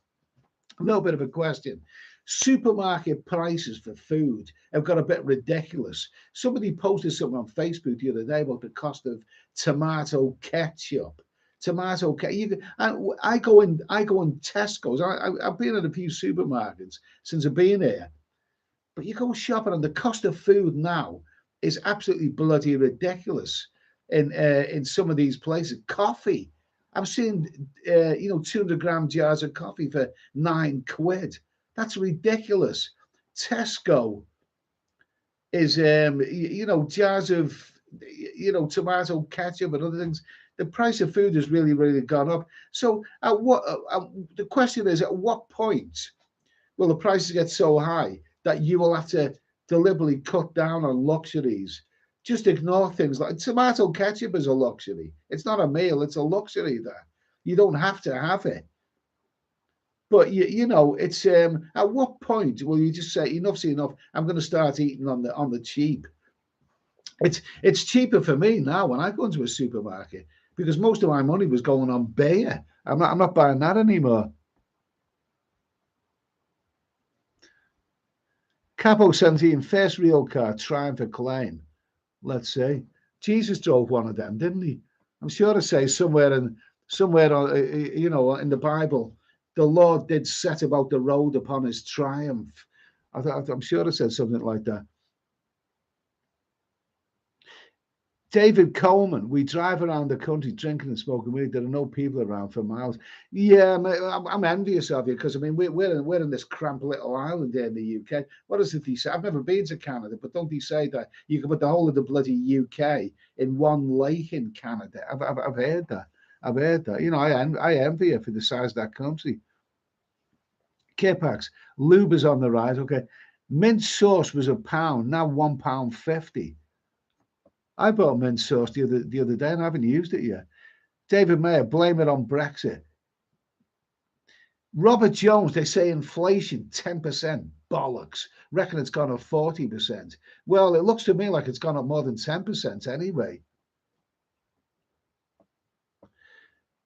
A little bit of a question. Supermarket prices for food have got a bit ridiculous. Somebody posted something on Facebook the other day about the cost of tomato ketchup. I go in Tesco's. I've been in a few supermarkets since I've been here, but you go shopping and the cost of food now is absolutely bloody ridiculous. In some of these places, coffee. I've seen 200-gram jars of coffee for £9. That's ridiculous. Tesco is jars of tomato ketchup and other things. The price of food has really gone up. So the question is, at what point will the prices get so high that you will have to deliberately cut down on luxuries? Just ignore things like tomato ketchup is a luxury. It's not a meal, it's a luxury there. You don't have to have it. But it's at what point will you just say enough's enough? I'm going to start eating on the cheap. It's cheaper for me now when I go into a supermarket because most of my money was going on beer. I'm not buying that anymore. Capo 17, first real car, Triumph Acclaim. Let's see. Jesus drove one of them, didn't he? I'm sure to say somewhere in the Bible, the Lord did set about the road upon his triumph. I'm sure it said something like that. David Coleman, we drive around the country drinking and smoking weed. There are no people around for miles. Yeah, I'm envious of you because I mean we're in this cramped little island here in the UK. What does it say? I've never been to Canada, but don't they say that you can put the whole of the bloody UK in one lake in Canada? I've heard that. I've heard that. You know, I envy you for the size of that country. K-Pax, lube is on the rise. Okay, mint sauce was £1, now £1.50. I bought mint sauce the other day and I haven't used it yet. David Mayer, blame it on Brexit. Robert Jones, they say inflation 10%. Bollocks. Reckon it's gone up 40%. Well, it looks to me like it's gone up more than 10% anyway.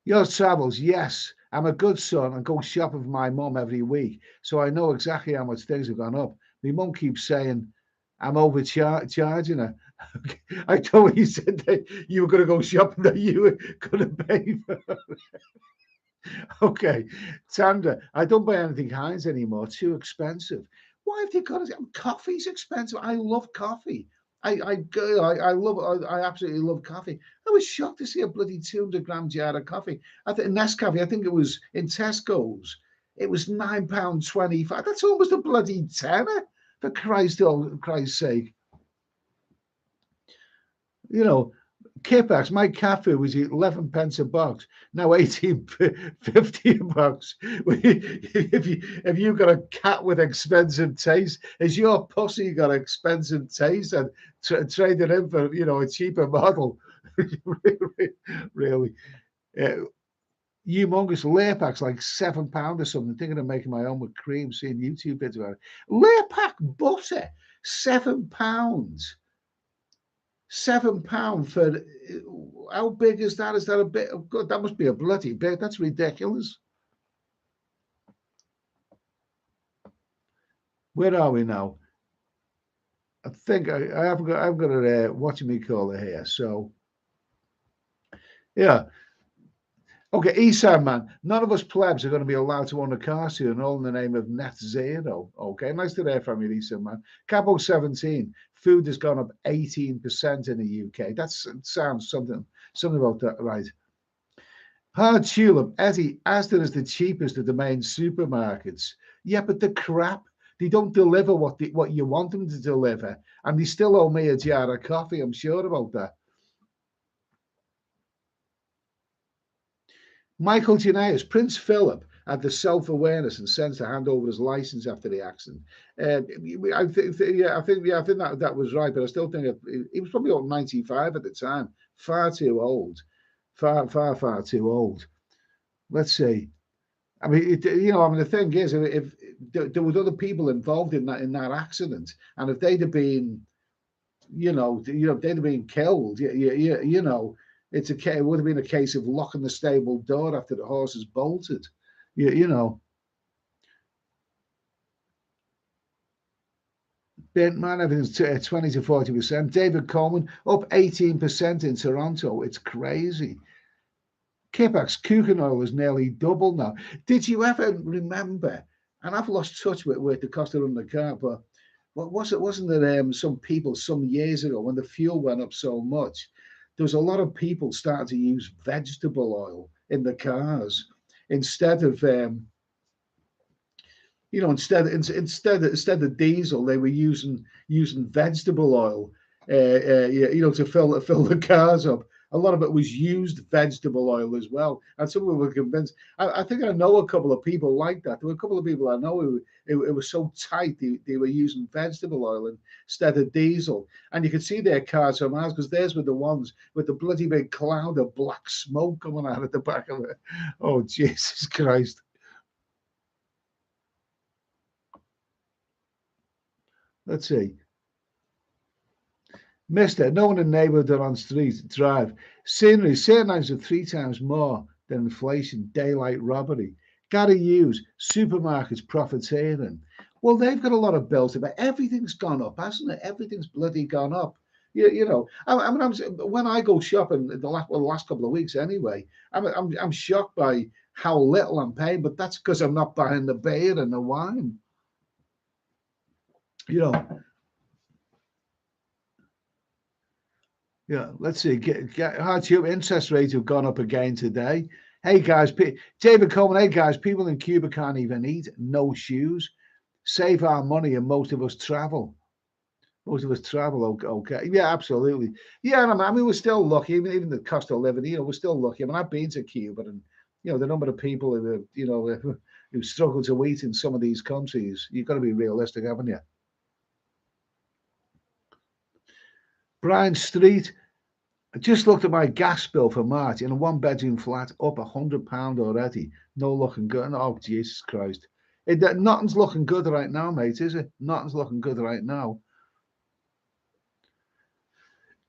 Your travels, yes. I'm a good son and go shopping for my mum every week, so I know exactly how much things have gone up. My mum keeps saying I'm overcharging her. I thought you said that you were going to go shopping that you were going to pay for. Okay, Sandra, I don't buy anything Heinz anymore. Too expensive. Why have they got it? Coffee's expensive. I love coffee. I love. I absolutely love coffee. I was shocked to see a bloody 200-gram jar of coffee. I think Nescafe. I think it was in Tesco's. It was £9.25. That's almost a bloody tenner. For Christ's sake. You know, K-Pax, my cafe was 11 pence a box, now 18.50 a box. If you got a cat with expensive taste, is your pussy got expensive taste and trade it in for a cheaper model? Really? Humongous layer packs like £7 or something. Thinking of making my own with cream. Seeing YouTube videos about it. Layer pack butter, £7. £7 for how big is that? Is that a bit of good? That must be a bloody bit. That's ridiculous. Where are we now? I think I haven't got a what me call it here. So yeah. Okay, Eastside man. None of us plebs are going to be allowed to own a car soon, all in the name of net zero. Okay, nice to hear from you, Eastside man. Capo 17. Food has gone up 18% in the UK. That sounds something about that, right? Hard tulip, Eddie, Asda is the cheapest of the main supermarkets. Yeah, but the crap, they don't deliver what you want them to deliver. And they still owe me a jar of coffee, I'm sure about that. Michael Janaeus, Prince Philip had the self-awareness and sense to hand over his license after the accident. I think that was right, but I still think he was probably about 95 at the time. Far too old, far too old. Let's see. I mean, the thing is, if there was other people involved in that accident, and if they'd have been, they'd have been killed, it would have been a case of locking the stable door after the horses bolted. You know, Bent man, everything's 20 to 40%. David Coleman up 18% in Toronto. It's crazy. K-Pax cooking oil is nearly double now. Did you ever remember? And I've lost touch with the cost of running the car, but wasn't there some people some years ago when the fuel went up so much? There was a lot of people starting to use vegetable oil in the cars instead of instead of diesel, they were using vegetable oil, to fill the cars up. A lot of it was used vegetable oil as well, and some of them were convinced. I think I know a couple of people like that. There were a couple of people I know who it was so tight they were using vegetable oil instead of diesel, and you could see their cars from ours because theirs were the ones with the bloody big cloud of black smoke coming out of the back of it. Oh Jesus Christ! Let's see. Mister, no one in the neighborhood or on street drive. Scenery, certain are 3 times more than inflation, daylight robbery. Gotta use supermarkets profiteering. Well, they've got a lot of bills, but everything's gone up, hasn't it? Everything's bloody gone up. I mean, when I go shopping the last couple of weeks anyway, I'm shocked by how little I'm paying, but that's because I'm not buying the beer and the wine. You know, Yeah, let's see. Hardship interest rates have gone up again today. Hey guys, David Coleman. Hey guys, people in Cuba can't even eat. No shoes. Save our money, and most of us travel. Most of us travel. Okay. Yeah, absolutely. Yeah, and I mean, we're still lucky. Even the cost of living, we're still lucky. I mean, I've been to Cuba, and the number of people who, who struggle to eat in some of these countries. You've got to be realistic, haven't you? Brian Street. I just looked at my gas bill for March in a one-bedroom flat, up £100 already. No looking good. Oh, Jesus Christ. Nothing's looking good right now, mate, is it? Nothing's looking good right now.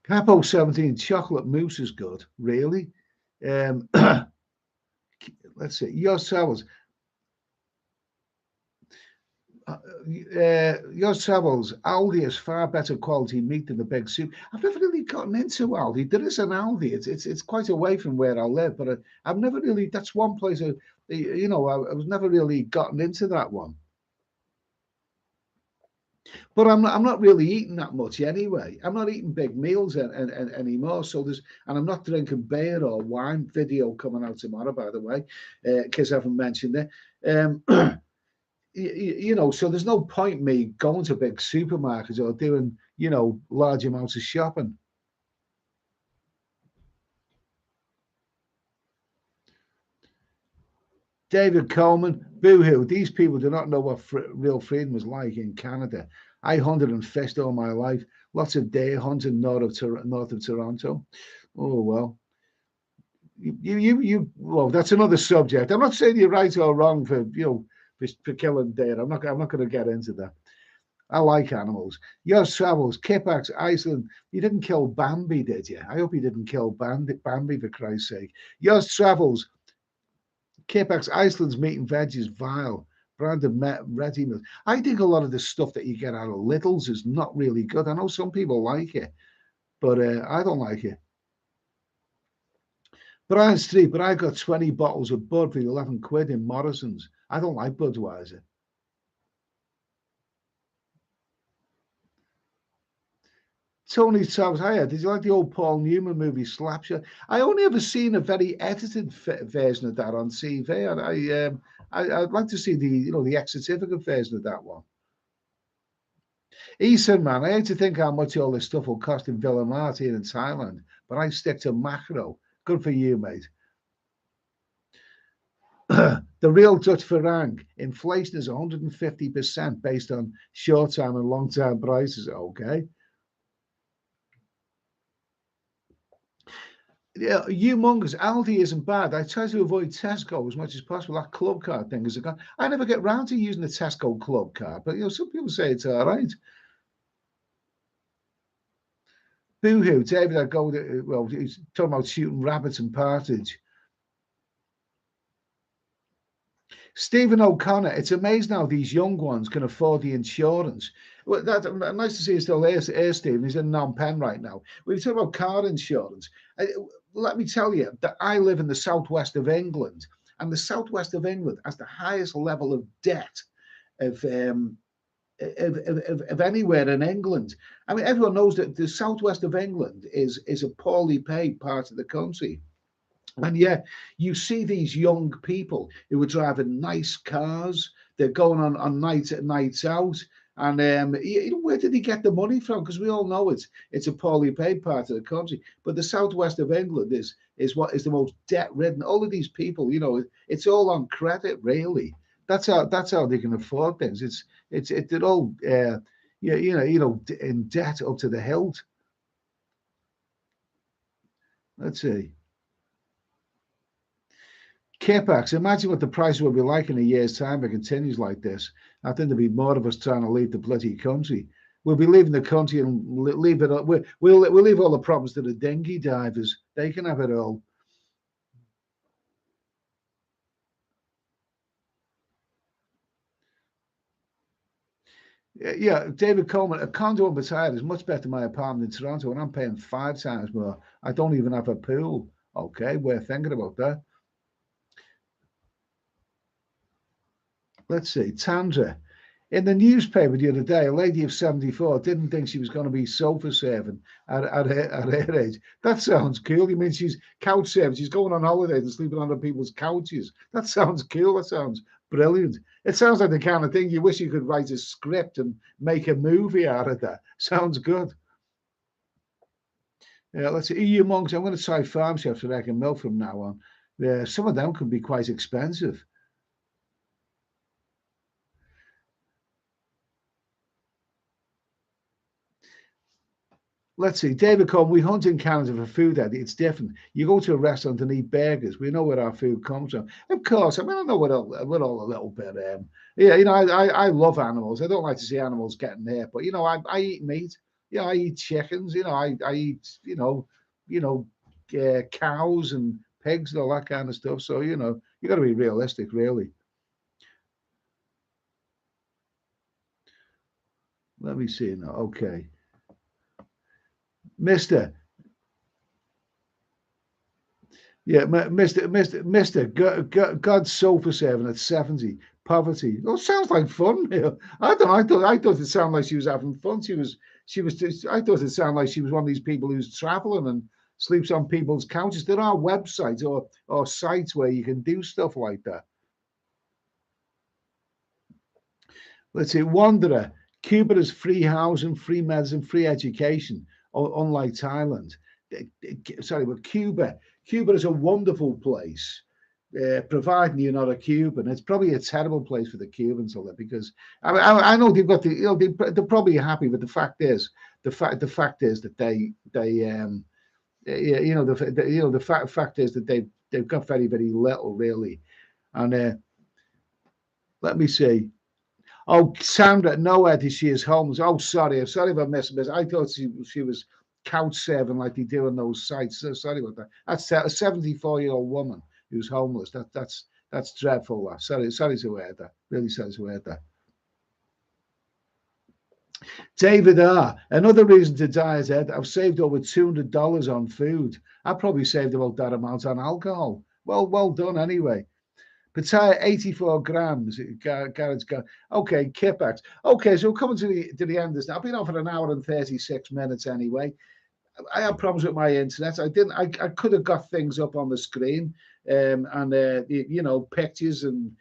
Capo 17 chocolate mousse is good. Really? Let's see. Yourselves. Yourselves. Aldi is far better quality meat than the big soup. I've never really gotten into Aldi. There is an Aldi. It's quite away from where I live, but I've never really. That's one place. I was never really gotten into that one. But I'm not really eating that much anyway. I'm not eating big meals anymore. So and I'm not drinking beer or wine. Video coming out tomorrow, by the way, because I haven't mentioned it. So there's no point me going to big supermarkets or doing, large amounts of shopping. David Coleman, boo-hoo. These people do not know what real freedom was like in Canada. I hunted and fished all my life. Lots of deer hunting north of Toronto. Oh, well. Well, that's another subject. I'm not saying you're right or wrong for killing deer. I'm not going to get into that. I like animals. Yours travels, Kipax, Iceland. You didn't kill Bambi, did you? I hope you didn't kill Bambi for Christ's sake. Yours travels, Kipax, Iceland's meat and veg is vile. Branded ready meals. I think a lot of the stuff that you get out of Little's is not really good. I know some people like it, but I don't like it. Brian Street, but I got 20 bottles of Bud for 11 quid in Morrison's. I don't like Budweiser. Tony Towers, hiya. Did you like the old Paul Newman movie Slapshot? I only ever seen a very edited version of that on TV, and I'd like to see the ex-certificate version of that one. He said, man, I hate to think how much all this stuff will cost in Villa Mart here in Thailand, but I stick to macro. Good for you, mate. The real Dutch farang. Inflation is 150% based on short-term and long-term prices. Okay. Yeah, humongous. Aldi isn't bad. I try to avoid Tesco as much as possible. That club card thing is a gun. I never get round to using a Tesco club card, but some people say it's all right. Boo-hoo, David, I go to, well, he's talking about shooting rabbits and partridge. Stephen O'Connor, it's amazing how these young ones can afford the insurance. Well, nice to see you still here, Stephen. He's in Phnom Penh right now. We talk about car insurance. Let me tell you that I live in the southwest of England, and the southwest of England has the highest level of debt of anywhere in England. I mean, everyone knows that the southwest of England is a poorly paid part of the country. And yeah, you see these young people who are driving nice cars. They're going on nights out. And where did he get the money from? Because we all know it's a poorly paid part of the country. But the southwest of England is what is the most debt ridden. All of these people, it's all on credit, really. That's how they can afford things. They're all in debt up to the hilt. Let's see. Capex, imagine what the price will be like in a year's time if it continues like this. I think there'll be more of us trying to leave the bloody country. We'll be leaving the country and leave it. We'll leave all the problems to the dinghy divers. They can have it all. Yeah, David Coleman, a condo in Battaglia is much better than my apartment in Toronto, and I'm paying 5 times more. I don't even have a pool. Okay, we're thinking about that. Let's see, Tandra. In the newspaper the other day, a lady of 74 didn't think she was going to be sofa serving at her age. That sounds cool. You mean she's couch serving? She's going on holiday and sleeping on other people's couches. That sounds cool. That sounds brilliant. It sounds like the kind of thing you wish you could write a script and make a movie out of that. Sounds good. Yeah, let's see. EU monks. I'm going to try farm chefs that I can milk from now on. Yeah, some of them can be quite expensive. Let's see, David Cohen, we hunt in Canada for food, Eddie. It's different. You go to a restaurant and eat burgers. We know where our food comes from. Of course, I mean, I know we're all a little bit, yeah, I love animals. I don't like to see animals getting hurt, but, I eat meat. Yeah, I eat chickens. I eat, cows and pigs and all that kind of stuff. So, you got to be realistic, really. Let me see now. Okay. Mister, yeah, Mister, God's sofa serving at 70, poverty. Oh, sounds like fun. I thought it sounded like she was having fun. I thought it sounded like she was one of these people who's traveling and sleeps on people's couches. There are websites or sites where you can do stuff like that. Let's see, Wanderer. Cuba has free housing, free medicine, free education, unlike Thailand. Sorry, but Cuba is a wonderful place, providing you're not a Cuban. It's probably a terrible place for the Cubans to live because I know they've got they're probably happy, but the fact is that the fact is that they've got very very little really, and let me see. Oh, Sandra, no, Eddie, she is homeless. Oh, sorry, I'm sorry if I missed this. I thought she was couch serving like they do on those sites. So sorry about that. That's a 74-year-old woman who's homeless. That's dreadful. Sorry to hear that. Really sorry to hear that. David R. Another reason to die is Ed. I've saved over $200 on food. I probably saved about that amount on alcohol. Well done anyway. Pattaya, 84 grams. Garrett's got okay. Kipax. Okay, so we're coming to the end of this now. I've been on for an hour and 36 minutes anyway. I had problems with my internet. I could have got things up on the screen, and pictures and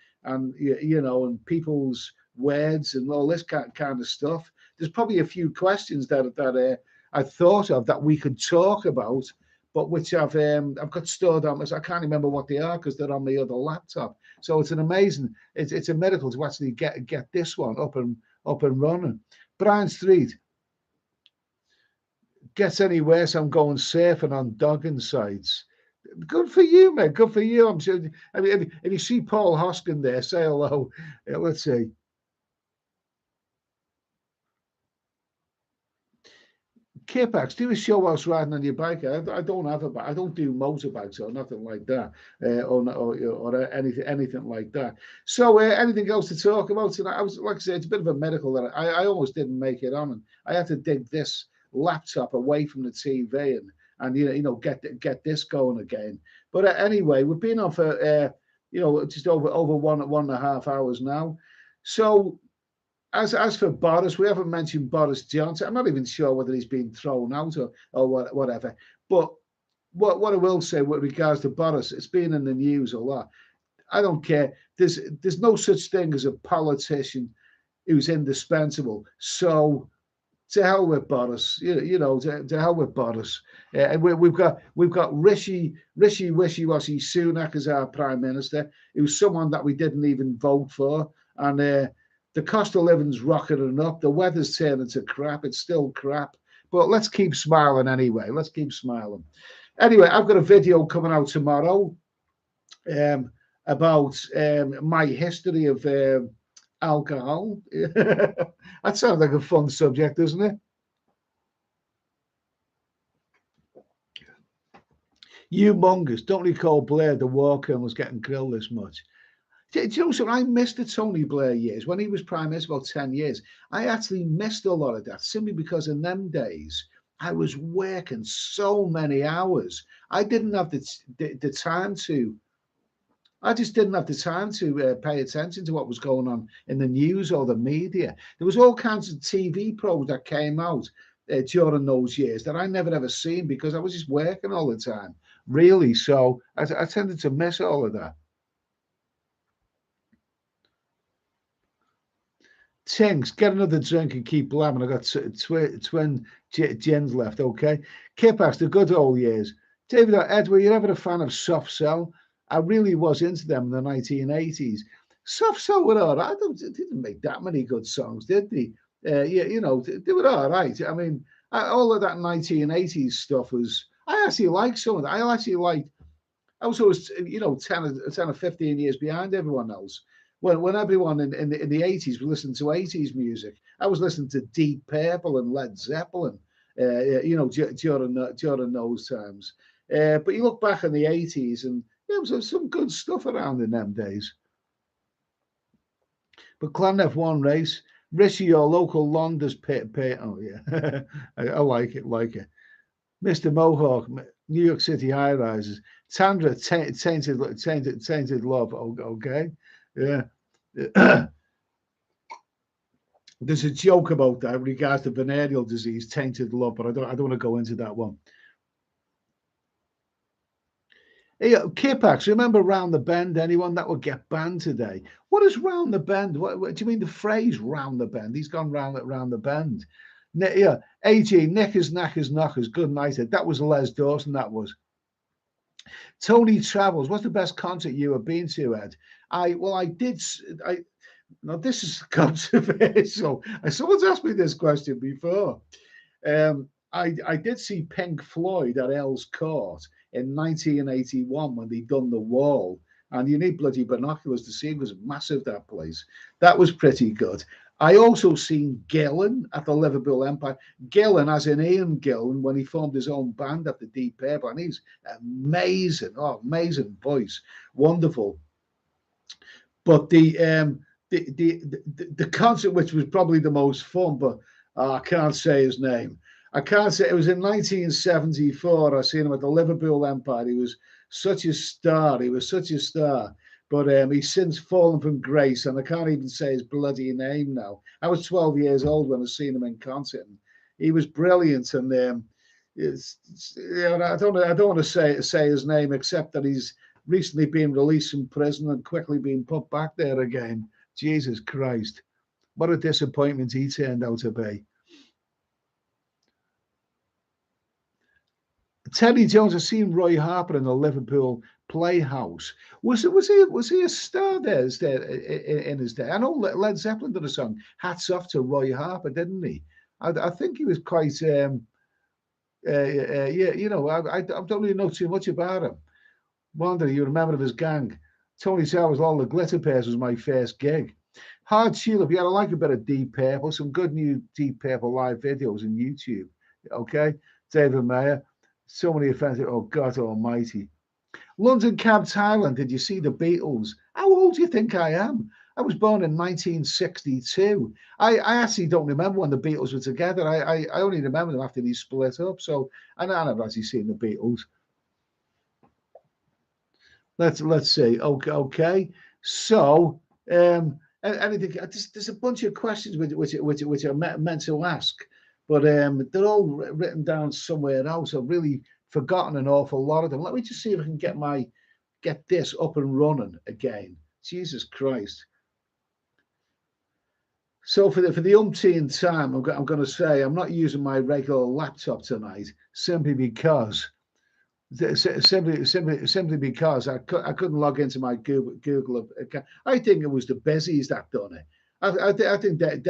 people's words and all this kind of stuff. There's probably a few questions that I thought of that we could talk about, but which I've got stored on this. I can't remember what they are because they're on the other laptop. So it's it's a miracle to actually get this one up and running. Brian Street gets any worse. I'm going surfing on dogging sites. Good for you, mate. Good for you. I'm sure. I mean, if you see Paul Hoskin there, say hello. Let's see. Kipax, do a show whilst riding on your bike. I don't have a bike. I don't do motorbikes or nothing like that, or anything like that. So, anything else to talk about tonight? I was like I said, it's a bit of a medical that I almost didn't make it on, and I had to dig this laptop away from the TV and get this going again. But anyway, we've been on for just over one and a half hours now. So as for Boris, we haven't mentioned Boris Johnson. I'm not even sure whether he's been thrown out or whatever. But what I will say with regards to Boris, it's been in the news a lot. I don't care. There's no such thing as a politician who's indispensable. So to hell with Boris, to hell with Boris. And we've got Rishi Wishy Washy Sunak as our prime minister, who's someone that we didn't even vote for, and the cost of living's rocketing up. The weather's turning to crap. It's still crap, but let's keep smiling anyway. Let's keep smiling. Anyway, I've got a video coming out tomorrow about my history of alcohol. That sounds like a fun subject, doesn't it? Humongous. Don't recall Blair, the war colonel, was getting grilled this much. Do you know something? I missed the Tony Blair years when he was prime minister, about 10 years. I actually missed a lot of that simply because in them days, I was working so many hours. I didn't have the time to I just didn't have the time to pay attention to what was going on in the news or the media. There was all kinds of TV programs that came out during those years that I never ever seen because I was just working all the time, really. So I tended to miss all of that. Tinks, get another drink and keep blabbing. I got twin gins left, okay? Kipax, the good old years. David or Ed, were you ever a fan of Soft Cell? I really was into them in the 1980s. Soft Cell were all right. They didn't make that many good songs, did they? Yeah, they were all right. I mean, all of that 1980s stuff was. I actually liked some of that. I actually liked I was always, 10 or 15 years behind everyone else. When everyone in the 80s was listening to 80s music, I was listening to Deep Purple and Led Zeppelin, during those times. But you look back in the 80s and there was some good stuff around in them days. But Clan F1 race, Richie, your local London's pit. Oh, yeah. I like it. Mr. Mohawk, New York City high rises. Tandra, tainted love. Okay, yeah. There's a joke about that regards to venereal disease, tainted love, but I don't want to go into that one. Hey, Kipax, remember round the bend? Anyone that would get banned today? What is round the bend? What do you mean the phrase round the bend? He's gone round the bend. Yeah, AG, knickers, knackers, knockers, good night. That was Les Dawson, that was. Tony Travels, what's the best concert you have been to, Ed? I did. Now this is controversial. Someone's asked me this question before. I did see Pink Floyd at Earls Court in 1981 when they done the Wall, and you need bloody binoculars to see it. It was massive, that place. That was pretty good. I also seen Gillan at the Liverpool Empire. Gillan, as in Ian Gillan, when he formed his own band at the Deep Purple, and he's amazing. Oh, amazing voice, wonderful. But the concert, which was probably the most fun, but I can't say his name. I can't say it was in 1974. I seen him at the Liverpool Empire. He was such a star. He was such a star. But he's since fallen from grace, and I can't even say his bloody name now. I was 12 years old when I seen him in concert. And he was brilliant, and I don't want to say his name except that he's recently been released from prison and quickly being put back there again. Jesus Christ, what a disappointment he turned out to be. Teddy Jones, I've seen Roy Harper in the Liverpool Playhouse. Was he a star there in his day? I know Led Zeppelin did a song, "Hats Off to Roy Harper," didn't he? I think he was quite. I don't really know too much about him. Wonder you remember of his gang. Tony Towers, all the glitter pairs was my first gig. Hard Tulip, yeah, I like a bit of Deep Purple, some good new Deep Purple live videos on YouTube. Okay, David Mayer, so many offensive. Oh God Almighty! London Cab Thailand. Did you see the Beatles? How old do you think I am? I was born in 1962. I actually don't remember when the Beatles were together. I only remember them after they split up. So I never actually seen the Beatles. Let's see. Okay. So anything? There's a bunch of questions which are meant to ask, but they're all written down somewhere else. I've really forgotten an awful lot of them. Let me just see if I can get this up and running again. Jesus Christ. So for the umpteenth time, I'm going to say I'm not using my regular laptop tonight simply because simply because I couldn't log into my Google account. I think it was the busies that done it. I think that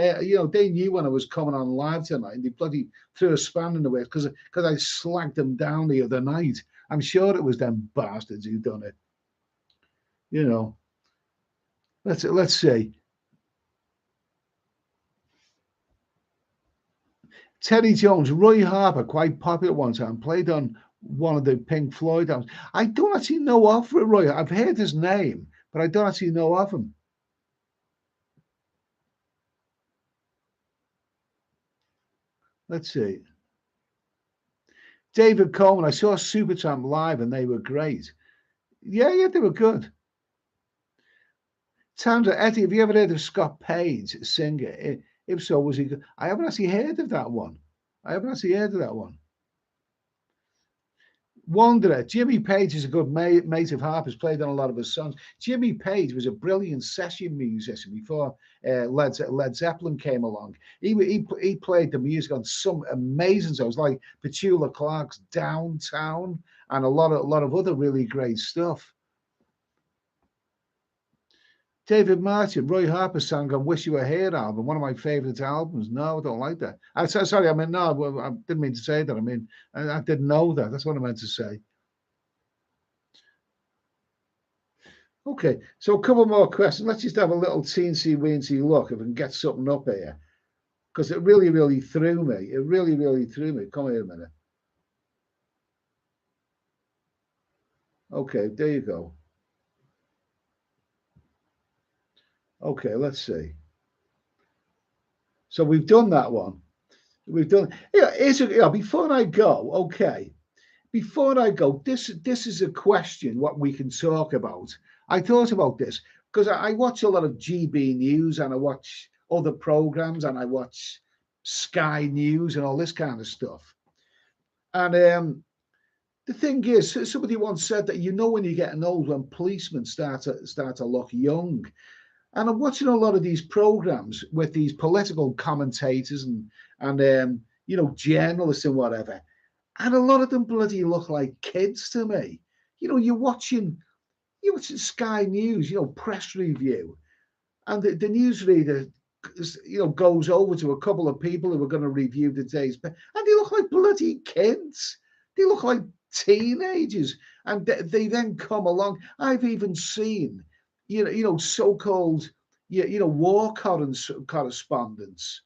they knew when I was coming on live tonight, and they bloody threw a span in the way because I slagged them down the other night. I'm sure it was them bastards who done it. Let's see. Teddy Jones, Roy Harper, quite popular one time, played on one of the Pink Floyd albums. I don't actually know of Roy. I've heard his name, but I don't actually know of him. Let's see. David Coleman, I saw Supertramp live and they were great. Yeah, they were good. Tandra, Eddie, have you ever heard of Scott Page, singer? If so, was he good? I haven't actually heard of that one. I haven't actually heard of that one. Wanderer, Jimmy Page is a good mate of Harper's, played on a lot of his songs. Jimmy Page was a brilliant session musician before Led Zeppelin came along. He played the music on some amazing songs like Petula Clark's Downtown and a lot of other really great stuff. David Martin, Roy Harper sang on Wish You Were Here album, one of my favourite albums. No, I don't like that. Sorry, I mean, no, I didn't mean to say that. I mean, I didn't know that. That's what I meant to say. Okay, so a couple more questions. Let's just have a little teensy-weensy look if we can get something up here. Because it really threw me. It really threw me. Come here a minute. Okay, there you go. Okay, let's see. So we've done that one. We've done. Before I go, okay. Before I go, this is a question what we can talk about. I thought about this because I watch a lot of GB News and I watch other programs and I watch Sky News and all this kind of stuff. And the thing is, somebody once said that when you're getting old when policemen start to look young. And I'm watching a lot of these programs with these political commentators and journalists and whatever. And a lot of them bloody look like kids to me. You're watching Sky News, press review, and the newsreader, goes over to a couple of people who are going to review the day's, and they look like bloody kids. They look like teenagers, and they then come along. I've even seen, so-called, war correspondents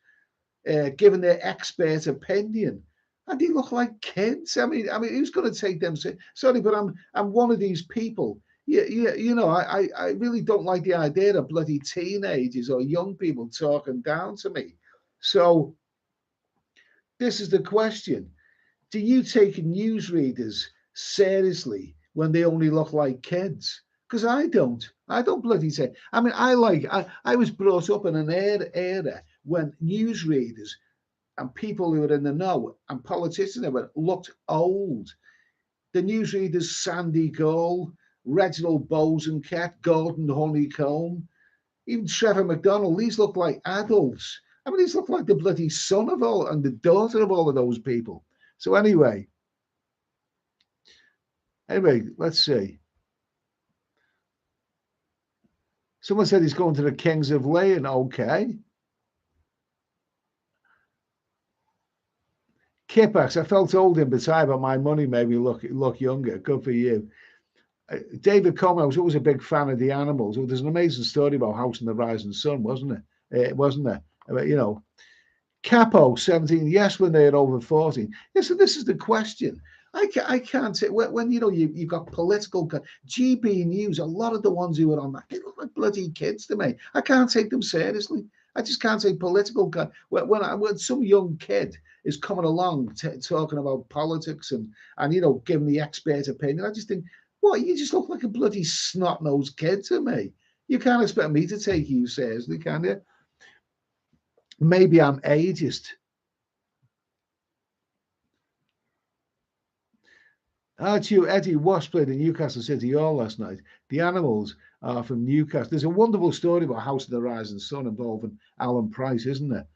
giving their expert opinion. And they look like kids. I mean, who's going to take them? Sorry, but I'm one of these people. I really don't like the idea of bloody teenagers or young people talking down to me. So this is the question: do you take newsreaders seriously when they only look like kids? Because I don't. I don't bloody say. I mean, I was brought up in an era when newsreaders and people who were in the know and politicians who looked old. The newsreaders Sandy Gall, Reginald Bosanquet, Gordon Honeycomb, even Trevor McDonald, these look like adults. I mean, these look like the bloody son of all and the daughter of all of those people. So anyway, let's see. Someone said he's going to the Kings of Leon. Okay. Kipax, I felt old in Batai, but my money made me look younger. Good for you. David Coleman, I was always a big fan of the Animals. Well, there's an amazing story about House in the Rising Sun, wasn't it? Wasn't there? But, Capo, 17, yes, when they are over 14. Yes, so this is the question. I can't say, when you've got political, GB News, a lot of the ones who are on that, they look like bloody kids to me. I can't take them seriously. I just can't say political. When some young kid is coming along talking about politics and giving the expert opinion, I just think, what, you just look like a bloody snot-nosed kid to me. You can't expect me to take you seriously, can you? Maybe I'm ageist. Eddie Wash played in Newcastle City Hall last night. The Animals are from Newcastle. There's a wonderful story about House of the Rising Sun involving Alan Price, isn't there?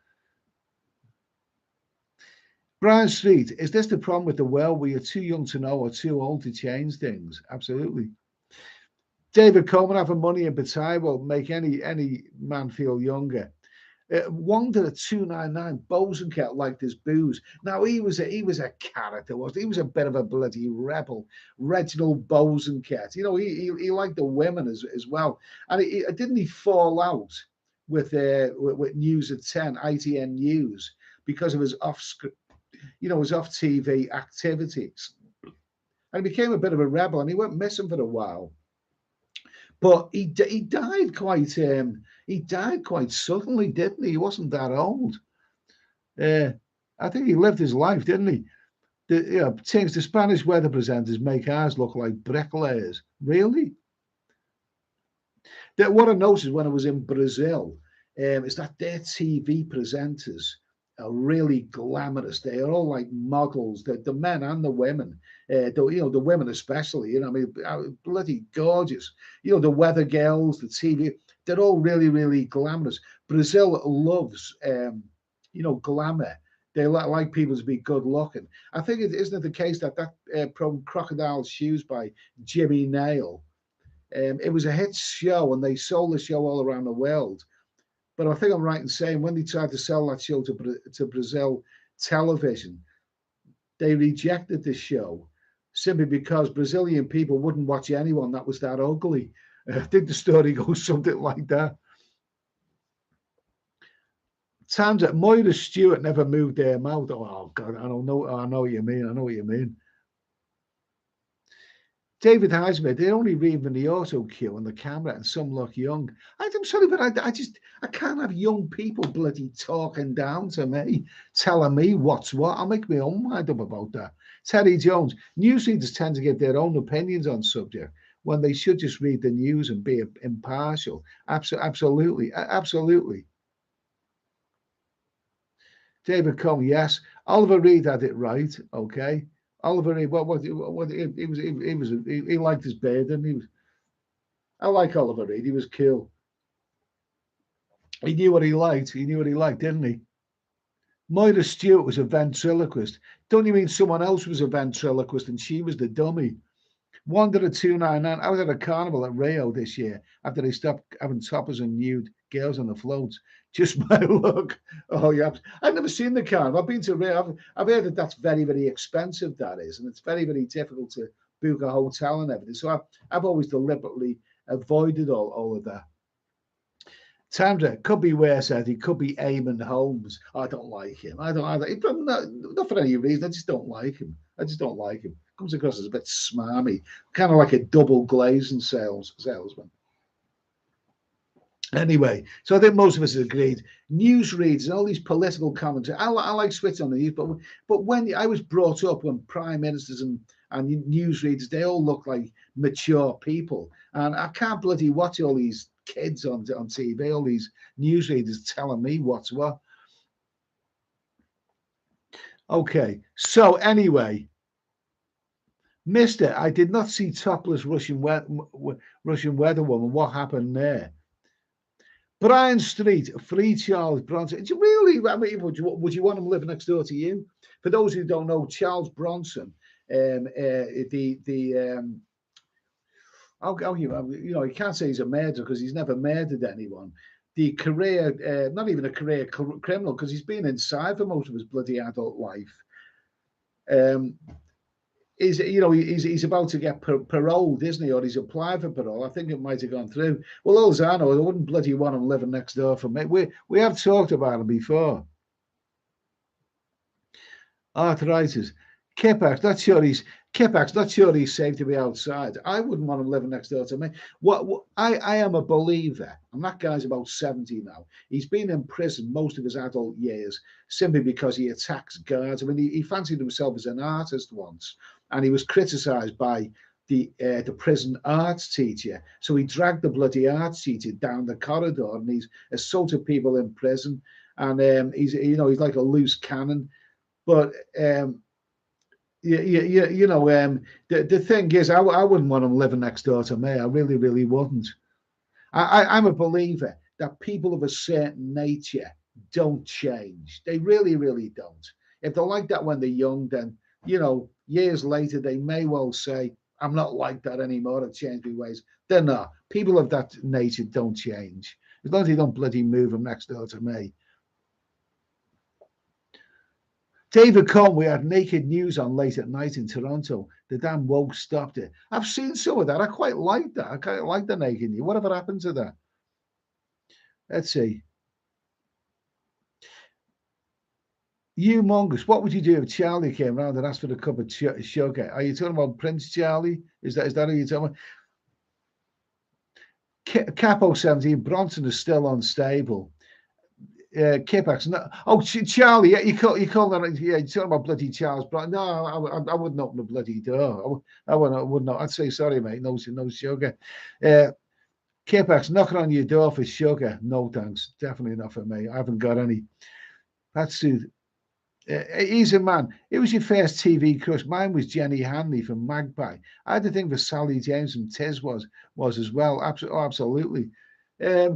Brian Street, is this the problem with the world where you're too young to know or too old to change things? Absolutely. David Coleman, having money in Batai will make any man feel younger. Wanderer 299, Bosanquet liked his booze. Now he was a character, wasn't he? He was a bit of a bloody rebel. Reginald Bosanquet, he liked the women as well. And didn't he fall out with News at 10, ITN News, because of his his off TV activities, and he became a bit of a rebel, and he went missing for a while. But he died quite suddenly, didn't he? He wasn't that old. I think he lived his life, didn't he? The Spanish weather presenters make ours look like bricklayers. Really? That what I noticed when I was in Brazil is that their TV presenters are really glamorous. They are all like models, the men and the women. The women especially. I mean, bloody gorgeous. The weather girls, the TV. They're all really, really glamorous. Brazil loves, glamour. They like people to be good looking. I think it isn't it the case that program Crocodile Shoes by Jimmy Nail. It was a hit show, and they sold the show all around the world. But I think I'm right in saying when they tried to sell that show to Brazil television, they rejected the show simply because Brazilian people wouldn't watch anyone that was that ugly. I think the story goes something like that. Tanja, Moira Stewart never moved their mouth. Oh God, I don't know. I know what you mean. I know what you mean. David Highsmith, they're only reading the auto cue on the camera, and some look young. I'm sorry, but I can't have young people bloody talking down to me, telling me what's what. I'll make my own mind up about that. Terry Jones, newsreaders tend to give their own opinions on subject when they should just read the news and be impartial. Absolutely, absolutely. David Cohn, yes. Oliver Reed had it right. Okay. Oliver Reed, he liked his beard, and I like Oliver Reed. He was cool. He knew what he liked. He knew what he liked, didn't he? Moira Stewart was a ventriloquist. Don't you mean someone else was a ventriloquist and she was the dummy? Wanderer 299. I was at a carnival at Rio this year after they stopped having toppers and nude girls on the floats. Just my luck. Oh, yeah. I've never seen the carnival. I've been to Rio. I've heard that that's very, very expensive, that is. And it's very, very difficult to book a hotel and everything. So I've always deliberately avoided all of that. Tandra, could be worse, Eddie. Could be Eamon Holmes. I don't like him. Not for any reason. I just don't like him. Comes across as a bit smarmy, kind of like a double glazing salesman. Anyway, so I think most of us have agreed. Newsreaders and all these political commentary. I like switching on the news, but when I was brought up, when prime ministers and newsreaders, they all look like mature people, and I can't bloody watch all these kids on TV, all these newsreaders telling me what's what. Okay, so anyway, Mister, I did not see topless Russian weather woman. What happened there? Brian Street, free Charles Bronson. Do you really? I mean, would you want him living next door to you? For those who don't know, Charles Bronson, you can't say he's a murderer because he's never murdered anyone. The career, not even a career criminal, because he's been inside for most of his bloody adult life. He's about to get paroled, isn't he? Or he's applied for parole. I think it might have gone through. Well, all I know, I wouldn't bloody want him living next door for me. We have talked about him before. Arthritis. Kippax, not sure he's safe to be outside. I wouldn't want him living next door to me. I am a believer, and that guy's about 70 now. He's been in prison most of his adult years simply because he attacks guards. I mean, he fancied himself as an artist once, and he was criticised by the prison arts teacher. So he dragged the bloody arts teacher down the corridor, and he's assaulted people in prison. And he's like a loose cannon. But the thing is, I wouldn't want him living next door to me. I really, really wouldn't. I'm a believer that people of a certain nature don't change. They really, really don't. If they're like that when they're young, then, years later, they may well say, I'm not like that anymore. I've changed my ways. They're not. People of that nature don't change. As long as they don't bloody move them next door to me. David Cohn, we had naked news on late at night in Toronto. The damn woke stopped it. I've seen some of that. I quite like that. I quite like the naked news. Whatever happened to that? Let's see. Humongous. What would you do if Charlie came around and asked for a cup of sugar? Are you talking about Prince Charlie? Is that who you're talking about? Capo 17, Bronson is still unstable. Kippax. No, Charlie. Yeah, you call that. Yeah, you're talking about bloody Charles Bronson. No, I wouldn't open the bloody door. I wouldn't. I'd say sorry, mate. No sugar. Kipex knocking on your door for sugar. No thanks. Definitely not for me. I haven't got any. That's it. He's a man. It was your first TV crush. Mine was Jenny Hanley from Magpie. I had to think for Sally James from Tiz was as well. Absolutely. I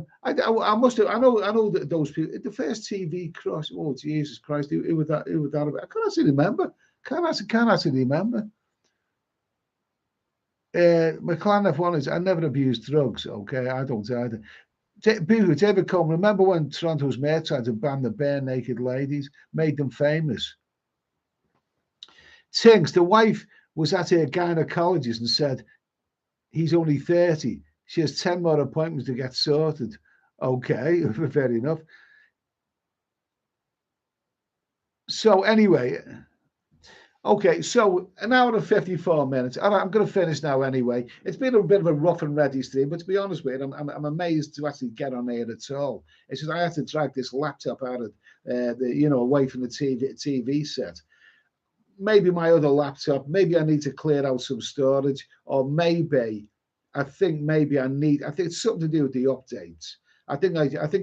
must have. I know that those people. The first TV crush. Oh Jesus Christ! Who was that? Who was that about? I can't actually remember. Can't actually remember. McLaren F1 is. I never abused drugs. Okay, I don't either. David Coleman, remember when Toronto's mayor tried to ban the bare naked ladies, made them famous? Tings, the wife was at her gynecologist and said, he's only 30. She has 10 more appointments to get sorted. Okay, fair enough. So anyway, okay, so an hour and 54 minutes. I'm going to finish now anyway. It's been a bit of a rough and ready stream, but to be honest with you, I'm amazed to actually get on here at all. It's just I had to drag this laptop out of away from the TV set. Maybe my other laptop, maybe I need to clear out some storage, or maybe I think it's something to do with the updates. I think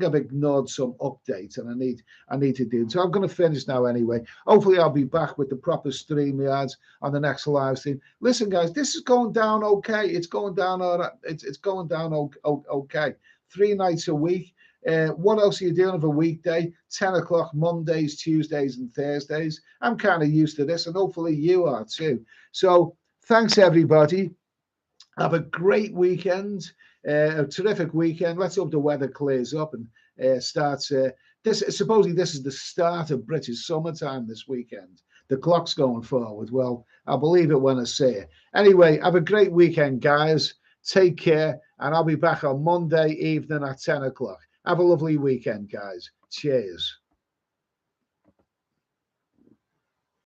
I've ignored some updates, and I need to do. So I'm going to finish now anyway. Hopefully I'll be back with the proper StreamYards on the next live stream. Listen, guys, this is going down okay. It's going down all right. It's going down okay. 3 nights a week. What else are you doing of a weekday? 10 o'clock Mondays, Tuesdays, and Thursdays. I'm kind of used to this, and hopefully you are too. So thanks everybody. Have a great weekend, a terrific weekend. Let's hope the weather clears up and starts. Supposedly this is the start of British summertime this weekend. The clock's going forward. Well, I'll believe it when I see it. Anyway, have a great weekend, guys. Take care, and I'll be back on Monday evening at 10 o'clock. Have a lovely weekend, guys. Cheers.